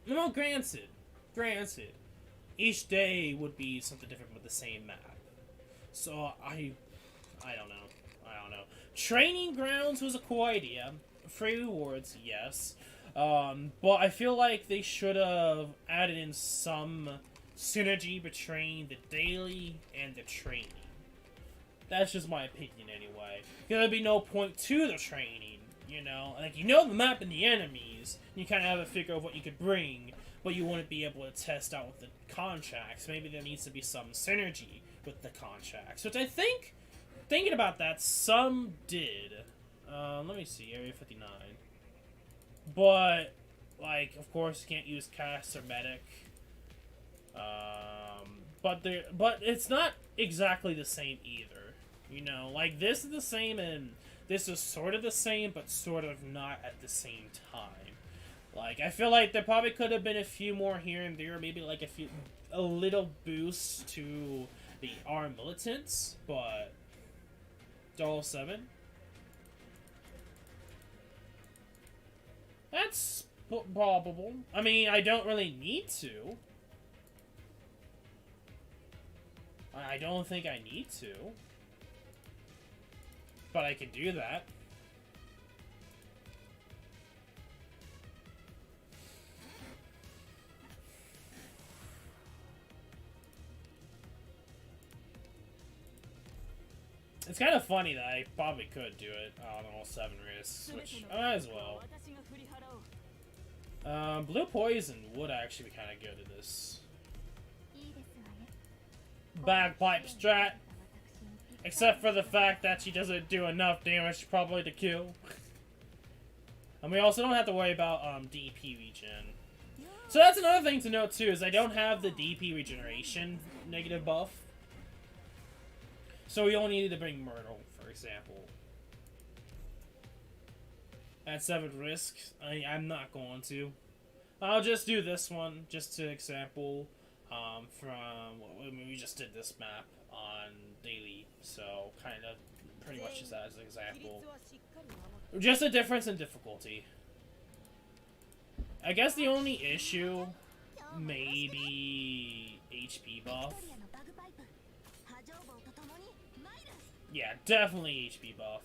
Well, granted. Each day would be something different with the same map. So, I don't know. Training grounds was a cool idea. Free rewards, yes. But I feel like they should have added in some synergy between the daily and the training. That's just my opinion anyway. Because there'd be no point to the training, you know? Like, you know the map and the enemies, you kind of have a figure of what you could bring, but you wouldn't be able to test out with the contracts. Maybe there needs to be some synergy with the contracts, which I think, thinking about that, some did. Let me see, Area 59. But, like, of course, you can't use cast or medic. But it's not exactly the same either. You know, like this is the same and this is sort of the same, but sort of not at the same time. Like, I feel like there probably could have been a few more here and there, maybe like a little boost to the armed militants, but $7. That's probable. I mean, I don't really need to. I don't think I need to. But I can do that. It's kind of funny that I probably could do it on all 7 risks, which I might as well. Blue Poison would actually be kind of good at this. Bagpipe strat. Except for the fact that she doesn't do enough damage probably to kill. And we also don't have to worry about DP regen. So that's another thing to note too, is I don't have the DP regeneration negative buff. So we only needed to bring Myrtle, for example. At 7 risk, I'm not going to. I'll just do this one, just to example, we just did this map on daily, so kind of pretty much just as an example. Just a difference in difficulty. I guess the only issue, maybe HP buff. Yeah, definitely HP buff.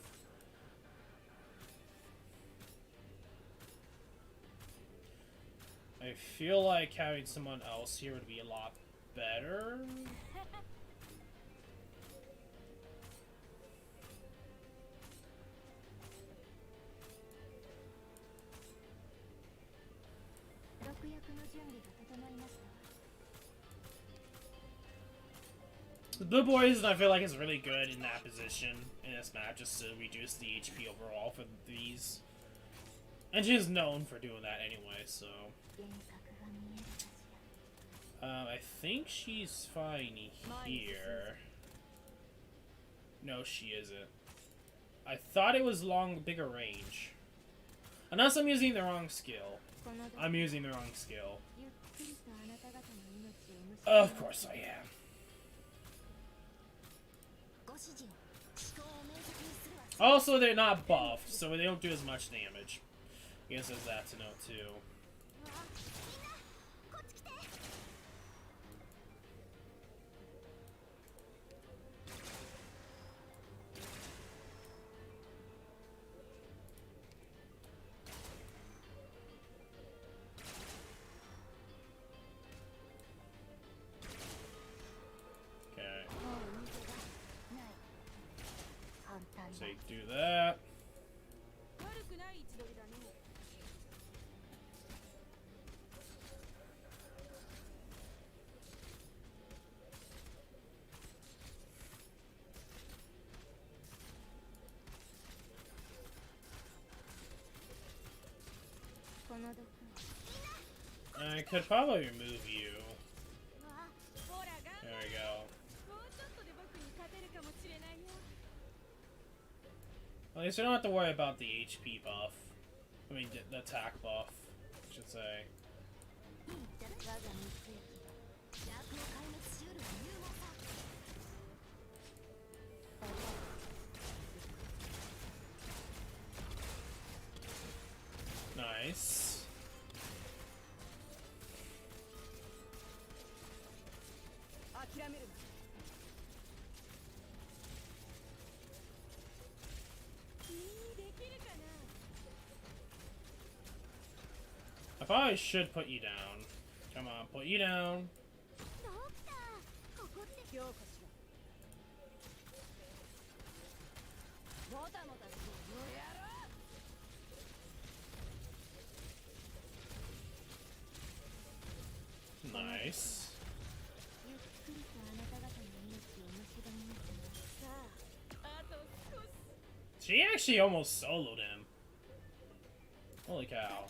I feel like having someone else here would be a lot better. The Blue Poison, I feel like, is really good in that position in this map, just to reduce the HP overall for these. And she's known for doing that anyway, so. I think she's fine here. No, she isn't. I thought it was bigger range. Unless I'm using the wrong skill. I'm using the wrong skill. Of course I am. Also, they're not buffed, so they don't do as much damage. I guess there's that to note too. So you do that. I could probably remove you. There we go. At least I don't have to worry about the HP buff. I mean, the attack buff, I should say. Nice. I probably should put you down. Come on, put you down. Nice. She actually almost soloed him. Holy cow.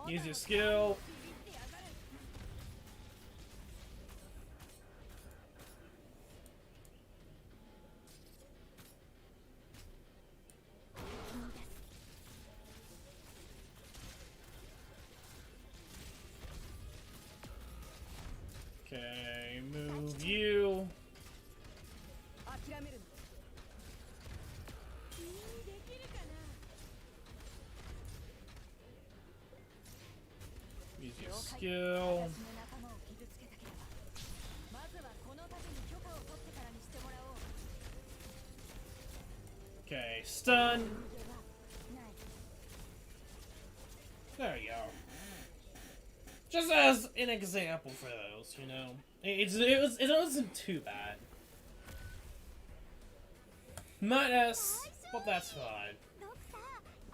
Use your skill. Okay, move you. Use your skill. Okay, stun. There you go. Just as an example for those, you know, it wasn't too bad. Not as, but that's fine.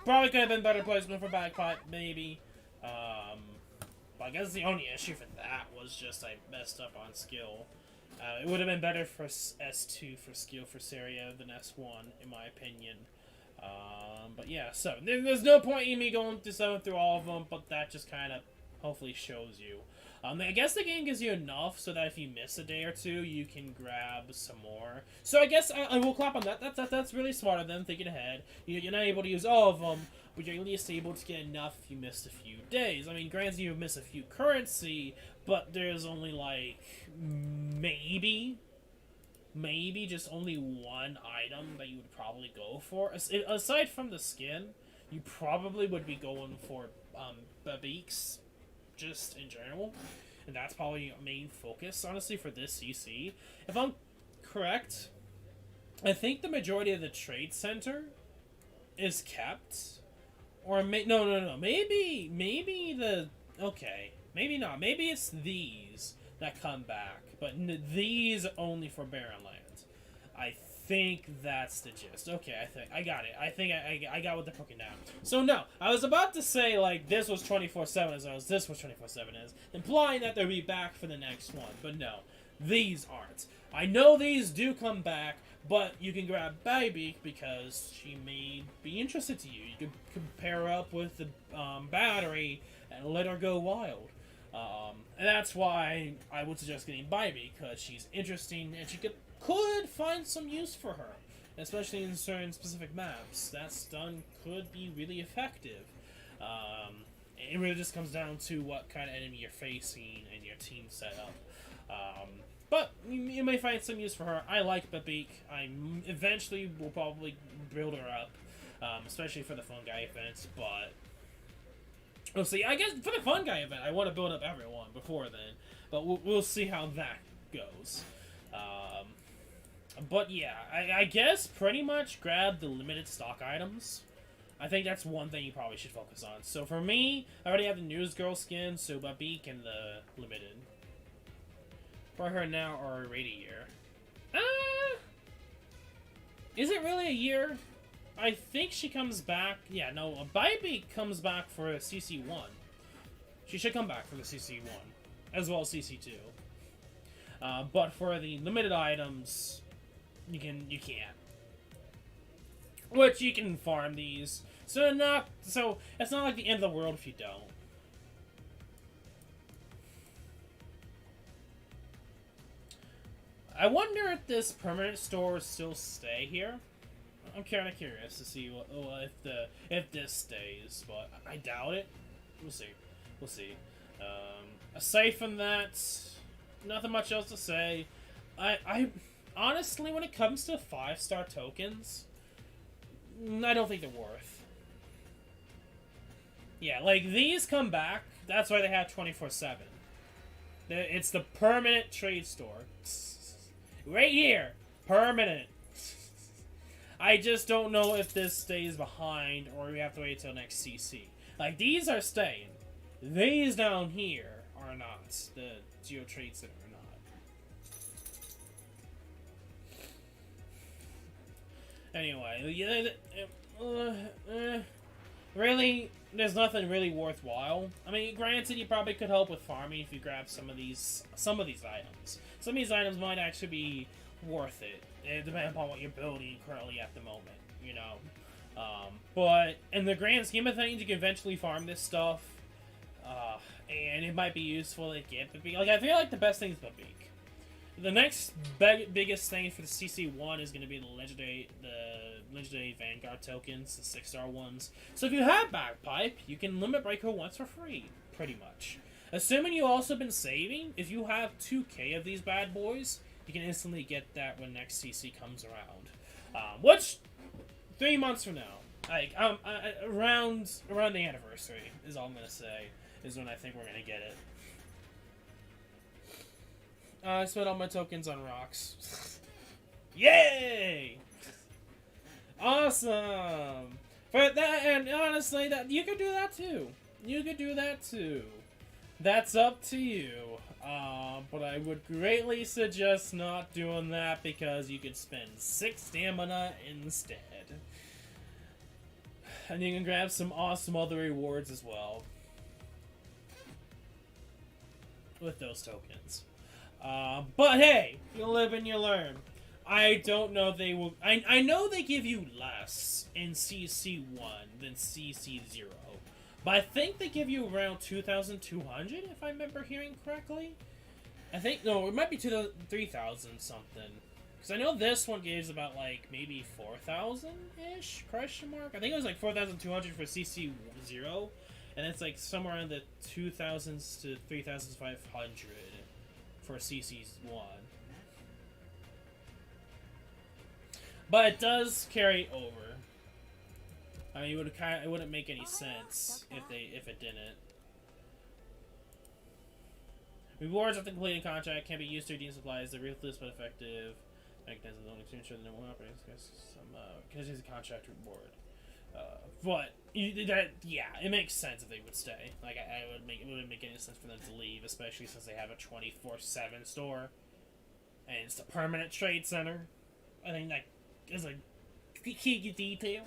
Probably could have been better placement for bagpipe, maybe. But I guess the only issue for that was just I messed up on skill. It would have been better for S2 for skill for Syria than S1, in my opinion. But yeah, so there's no point in me going through all of them, but that just kind of hopefully shows you. I guess the game gives you enough so that if you miss a day or two, you can grab some more. So I guess I will clap on that. That's really smart of them, thinking ahead. You're not able to use all of them, but you're at least able to get enough if you missed a few days. I mean, granted, you miss a few currency, but there's only, like, maybe just only one item that you would probably go for. Aside from the skin, you probably would be going for beaks, just in general. And that's probably your main focus, honestly, for this CC. If I'm correct, I think the majority of the trade center is kept. Or, no. Maybe the... Okay. Maybe not. Maybe it's these that come back. But these only for Barren Lands. I think that's the gist. Okay, I got it. I think I got what they're cooking down. So no, I was about to say like this was 24/7 as well as this was 24/7 is, implying that they'll be back for the next one. But no, these aren't. I know these do come back, but you can grab Baby because she may be interested to you. You can compare her up with the battery and let her go wild. And that's why I would suggest getting Baby, because she's interesting and she could find some use for her, especially in certain specific maps. That stun could be really effective. It really just comes down to what kind of enemy you're facing and your team setup. But you may find some use for her. I like Babik. I eventually will probably build her up, especially for the Fun Guy events, but we'll see. I guess for the Fun Guy event, I want to build up everyone before then, but we'll see how that goes. But yeah, I guess pretty much grab the limited stock items. I think that's one thing you probably should focus on. So for me, I already have the News Girl skin, so Babik and the limited. For her now, or already a year. Is it really a year? I think she comes back. Yeah, no, Babik comes back for CC1. She should come back for the CC1, as well as CC2. But for the limited items, you can't. Which you can farm these. So it's not like the end of the world if you don't. I wonder if this permanent store will still stay here. I'm kind of curious to see if this stays, but I doubt it. We'll see. We'll see. Aside from that, nothing much else to say. I honestly, when it comes to 5-star tokens, I don't think they're worth. Yeah, like these come back. That's why they have 24/7. It's the permanent trade store. Right here. Permanent. I just don't know if this stays behind or we have to wait till next CC. Like, these are staying. These down here are not. The Geo Trade Center are not. Anyway, really, there's nothing really worthwhile. I mean, granted, you probably could help with farming if you grab some of these items. Some of these items might actually be worth it. It depends upon what you're building currently at the moment, you know. But in the grand scheme of things, you can eventually farm this stuff. and it might be useful to get Babeek. Like, I feel like the best thing is Babeek. The next biggest thing for the CC1 is going to be the legendary Vanguard tokens, the 6-star ones. So if you have Bagpipe, you can limit break her once for free, pretty much. Assuming you also been saving, if you have 2k of these bad boys, you can instantly get that when next CC comes around. Which, 3 months from now, like, around the anniversary is all I'm going to say, is when I think we're going to get it. I spent all my tokens on rocks. Yay! Awesome! But that, and honestly, that you could do that too. You could do that too. That's up to you. But I would greatly suggest not doing that because you could spend 6 stamina instead. And you can grab some awesome other rewards as well. With those tokens. But hey, you live and you learn. I don't know if they will... I know they give you less in CC1 than CC0. But I think they give you around 2,200, if I remember hearing correctly. I think... No, it might be 3,000 something. Because I know this one gives about, like, maybe 4,000-ish? Question mark? I think it was, like, 4,200 for CC0. And it's, like, somewhere in the 2,000s to 3,500 for CC1. But it does carry over. I mean, it wouldn't make any sense if it didn't. Rewards after completing contract can be used to redeem supplies. They're ruthless but effective. Mechanisms only to ensure that no one operates because a contract reward. But yeah, it makes sense if they would stay. Like it wouldn't make any sense for them to leave, especially since they have a 24/7 store and it's a permanent trade center. I think that is a key detail.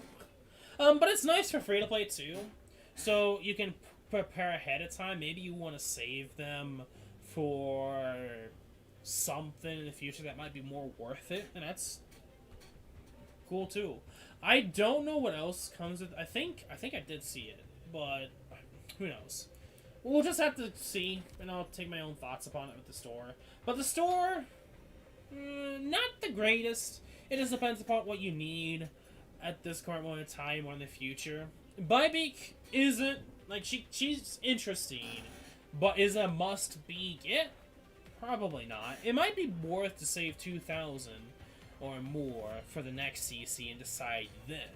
But it's nice for free to play too, so you can prepare ahead of time. Maybe you want to save them for something in the future that might be more worth it, and that's cool too. I don't know what else comes with. I think I did see it, but who knows? We'll just have to see, and I'll take my own thoughts upon it with the store. But the store, not the greatest. It just depends upon what you need at this current moment in time or in the future. Bybeak isn't, like, she's interesting, but is a must-be get? Probably not. It might be worth to save 2,000 or more for the next CC and decide then.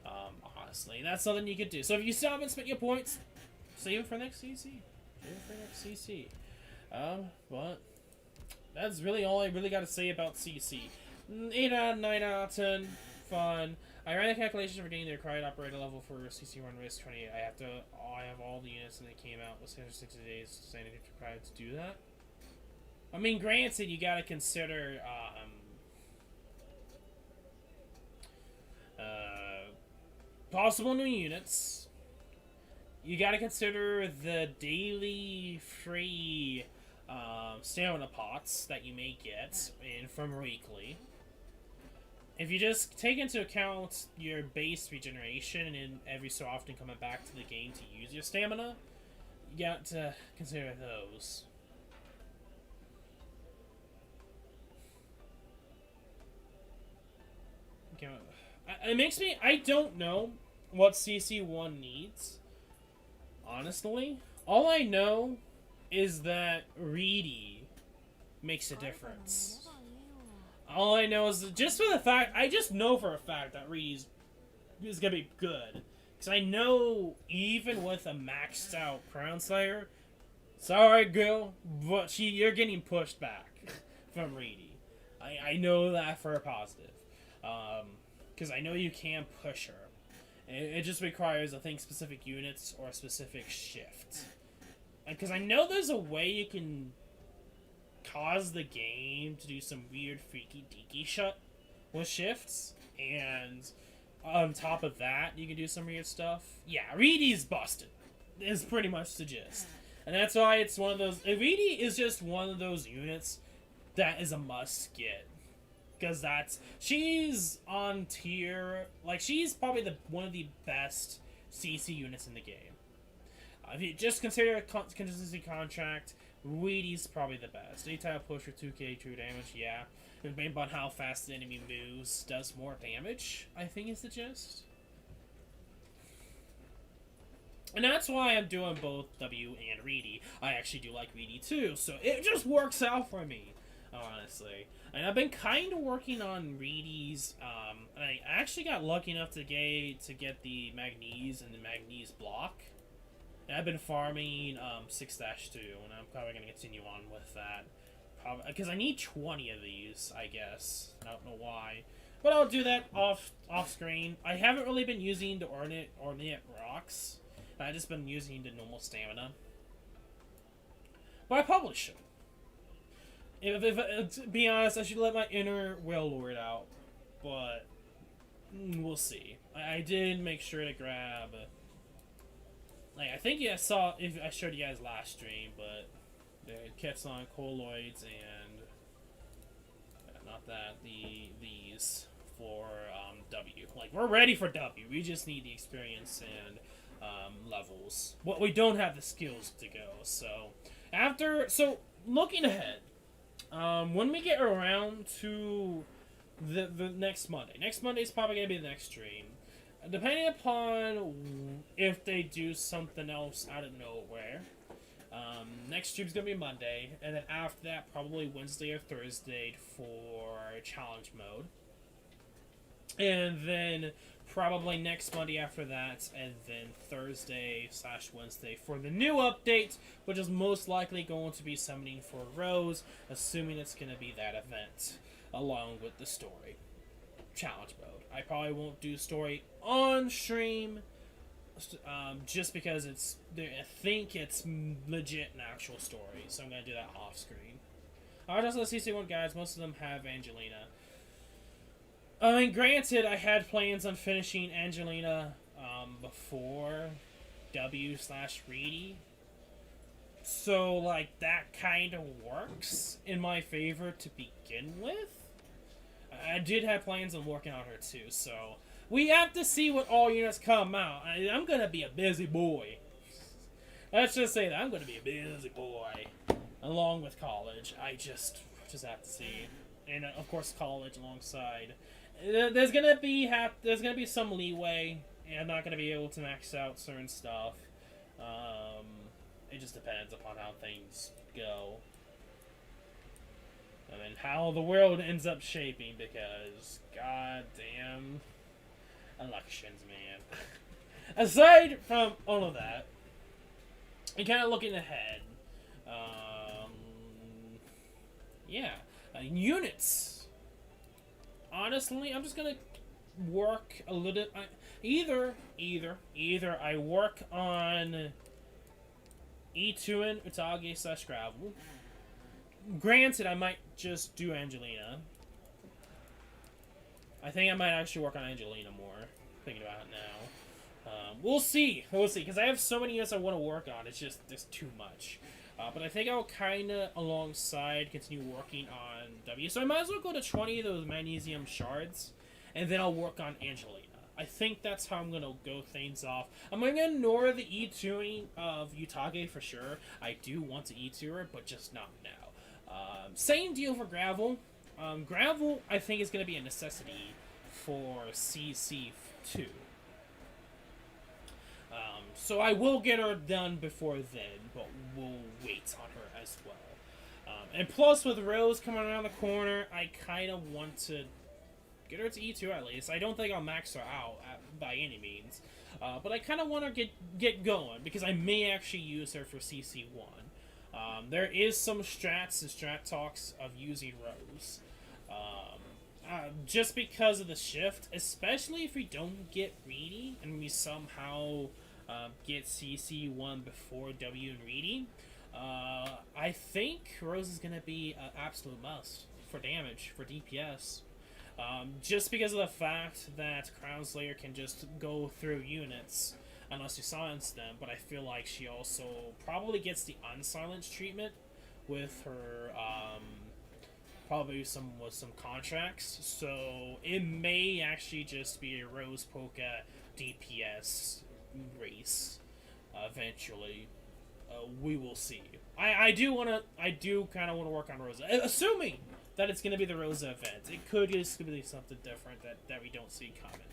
Honestly, that's something you could do. So if you still haven't spent your points, save it for next CC. Save it for next CC. But that's really all I really got to say about CC. 8 out of 9 out of 10. Fun. I ran the calculation for getting the required operator level for CC1 risk 28. I have all the units and they came out with 60 days saying it's required to do that. I mean, granted, you gotta consider, possible new units. You gotta consider the daily free, stamina pots that you may get in from weekly. If you just take into account your base regeneration and every so often coming back to the game to use your stamina, you got to consider those. Okay, it makes me... I don't know what CC1 needs, honestly. All I know is that Reedy makes a difference. All I know is that just for the fact... I just know for a fact that Reedy is going to be good. Because I know even with a maxed out Crown Slayer, sorry girl, but you're getting pushed back from Reedy. I know that for a positive. Because I know you can push her. It just requires, I think, specific units or a specific shift. Because I know there's a way you can cause the game to do some weird freaky deaky shit with shifts. And on top of that, you can do some weird stuff. Yeah, Reedy's busted. Is pretty much the gist. And that's why it's one of those... Reedy is just one of those units that is a must get. Because she's on tier, like, she's probably one of the best CC units in the game. If you just consider a consistency contract, Reedy's probably the best. A-type push for 2k true damage, yeah. And based on how fast the enemy moves, does more damage, I think is the gist. And that's why I'm doing both W and Reedy. I actually do like Reedy too, so it just works out for me, honestly. And I've been kind of working on Reedy's. I actually got lucky enough to get the Magnese and the Magnese block. And I've been farming 6-2, and I'm probably going to continue on with that. Because I need 20 of these, I guess. I don't know why. But I'll do that off screen. I haven't really been using the Ornate Rocks. I've just been using the normal stamina. But I probably should. To be honest, I should let my inner Whalelord out. But we'll see. I did make sure to grab... I think I saw if I showed you guys last stream, but the Ketson Colloids and not that these for W. We're ready for W. We just need the experience and levels. Well, we don't have the skills to go. So looking ahead, when we get around to the next Monday. Next Monday is probably gonna be the next stream. Depending upon if they do something else out of nowhere, next stream's gonna be Monday, and then after that, probably Wednesday or Thursday for challenge mode, and then probably next Monday after that, and then Thursday/Wednesday for the new update, which is most likely going to be summoning for Rose, assuming it's gonna be that event, along with the story. Challenge mode. I probably won't do story on stream, just because I think it's legit an actual story, so I'm gonna do that off screen. I'll just let CC1 guys. Most of them have Angelina. I mean, granted, I had plans on finishing Angelina before W/Reedy, so that kind of works in my favor to begin with. I did have plans on working on her too, so we have to see what all units come out. I'm gonna be a busy boy. Let's just say that I'm gonna be a busy boy, along with college. I just have to see, and of course college alongside. There's gonna be some leeway, and I'm not gonna be able to max out certain stuff. It just depends upon how things go. And how the world ends up shaping, because goddamn elections, man. Aside from all of that, and kind of looking ahead, units. Honestly, I'm just gonna work a little. Either I work on E2 and Utage/Gravel. Granted, I might just do Angelina. I think I might actually work on Angelina more, thinking about it now. We'll see, because I have so many units I want to work on, there's too much. But I think I'll kind of, alongside, continue working on W. So I might as well go to 20 of those magnesium shards, and then I'll work on Angelina. I think that's how I'm going to go things off. I'm going to ignore the E2ing of Utage for sure. I do want to E2 her, but just not now. Same deal for Gravel. Gravel, I think, is going to be a necessity for CC2. So I will get her done before then, but we'll wait on her as well. And plus, with Rose coming around the corner, I kind of want to get her to E2 at least. I don't think I'll max her out by any means. But I kind of want to get going, because I may actually use her for CC1. There is some strats and strat talks of using Rose. Just because of the shift, especially if we don't get Reedy and we somehow get CC1 before W and Reedy, I think Rose is going to be an absolute must for damage, for DPS. Just because of the fact that Crown Slayer can just go through units unless you silence them, but I feel like she also probably gets the unsilenced treatment with her, probably with some contracts, so it may actually just be a Rose Polka DPS race. eventually. We will see. I do kind of want to work on Rosa, assuming that it's going to be the Rosa event. It could just be something different that we don't see coming.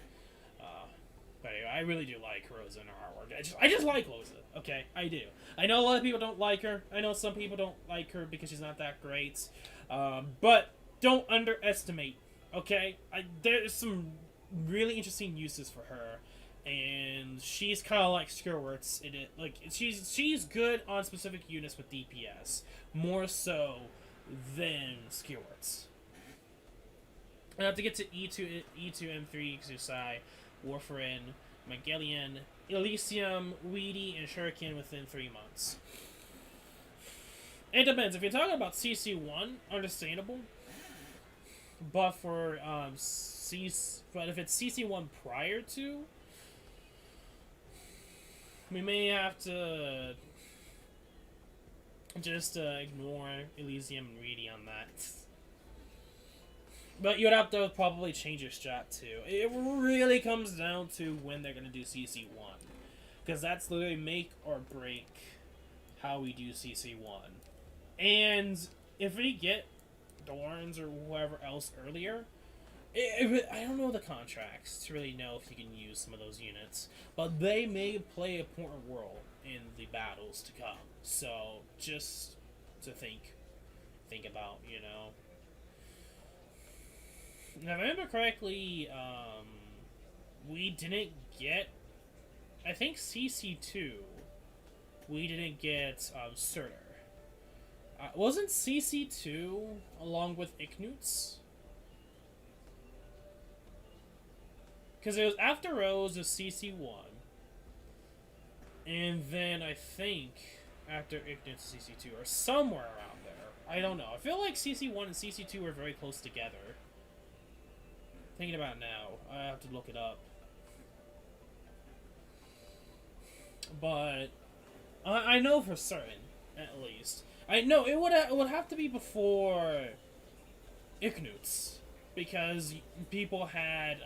But anyway, I really do like Rosa in her artwork. I just like Rosa. Okay, I do. I know a lot of people don't like her. I know some people don't like her because she's not that great. But don't underestimate. Okay, there's some really interesting uses for her. And she's kind of like Skirwurts in it. Like she's good on specific units with DPS, more so than Skirwurts. I have to get to E2, M3, Exusai, Warfarin, Magellan, Elysium, Weedy, and Shuriken within 3 months. It depends. If you're talking about CC1, understandable. But for but if it's CC1 prior to, we may have to just ignore Elysium and Weedy on that. But you'd have to probably change your strat too. It really comes down to when they're going to do CC1. Because that's literally make or break how we do CC1. And if we get Dorns or whoever else earlier, I don't know the contracts to really know if you can use some of those units. But they may play a important role in the battles to come. So just to think about, you know. If I remember correctly, we didn't get, I think CC2, we didn't get Surtur. Wasn't CC2 along with Arknights? Because it was after Rose of CC1, and then I think after Arknights CC2, or somewhere around there. I don't know. I feel like CC1 and CC2 were very close together. Thinking about it now, I have to look it up. But I know for certain, at least. I know it would have to be before Arknights, because people had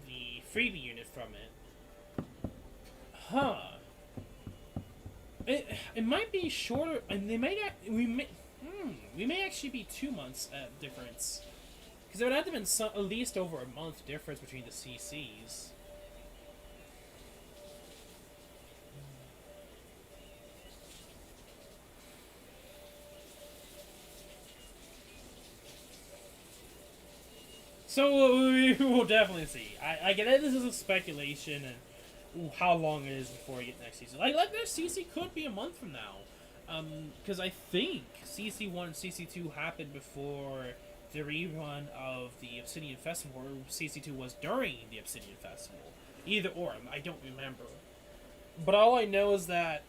the freebie unit from it. Huh. It might be shorter, and they might we may actually be 2 months difference. Because there would have to have been at least over a month difference between the CCs. So we will definitely see. I get it. This is a speculation and how long it is before we get next season. Like next CC could be a month from now. Because I think CC1 and CC2 happened before the rerun of the Obsidian Festival, or CC2 was during the Obsidian Festival. Either or, I don't remember. But all I know is that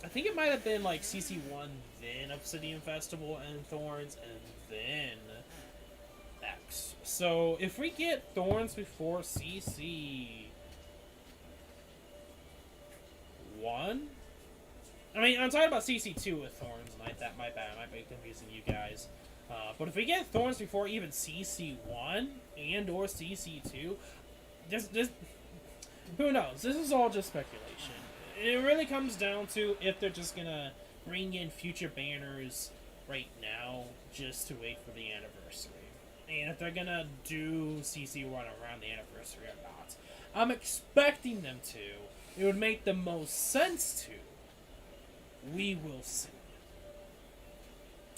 I think it might have been like CC1, then Obsidian Festival, and Thorns, and then X. So if we get Thorns before CC1, I mean, I'm talking about CC2 with Thorns, and my bad, I might be confusing you guys. But if we get Thorns before even CC1 and or CC2, just who knows? This is all just speculation. It really comes down to if they're just gonna bring in future banners right now just to wait for the anniversary, and if they're gonna do CC1 around the anniversary or not. I'm expecting them to. It would make the most sense to. We will see.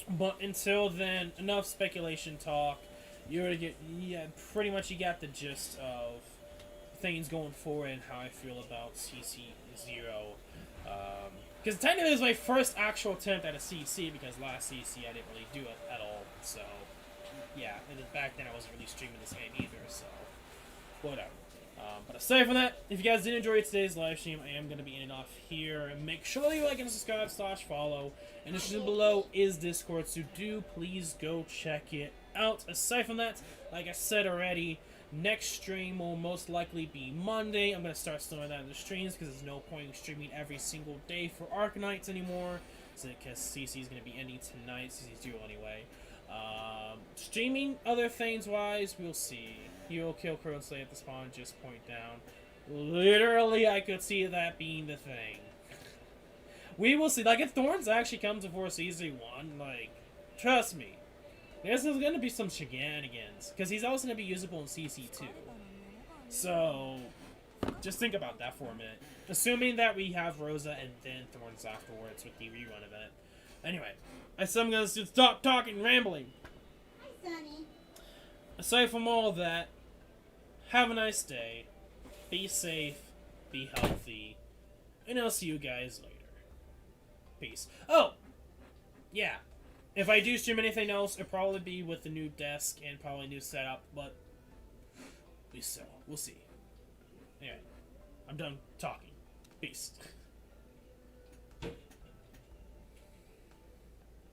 But until then, enough speculation talk. You already get, pretty much you got the gist of things going forward and how I feel about CC0. Because technically it was my first actual attempt at a CC, because last CC I didn't really do it at all. So, yeah, and then back then I wasn't really streaming this game either, so whatever. But aside from that, if you guys did enjoy today's live stream, I am going to be ending off here. Make sure that you like and subscribe / follow. And the description below is Discord, so do please go check it out. Aside from that, like I said already, next stream will most likely be Monday. I'm going to start slowing down the streams because there's no point in streaming every single day for Arknights anymore. Because CC is going to be ending tonight, CC0 anyway. Streaming other things wise, we'll see. He'll kill Crow and Slay at the spawn, just point down. Literally, I could see that being the thing. We will see. Like, if Thorns actually comes before CC1, like, trust me, there's going to be some shenanigans. Because he's also going to be usable in CC2. So, just think about that for a minute. Assuming that we have Rosa and then Thorns afterwards with the rerun event. Anyway, I said I'm going to stop talking, rambling. Hi, Sonny. Aside from all that, have a nice day. Be safe. Be healthy. And I'll see you guys later. Peace. Oh! Yeah. If I do stream anything else, it'll probably be with the new desk and probably new setup, but we'll see. Anyway, I'm done talking. Peace.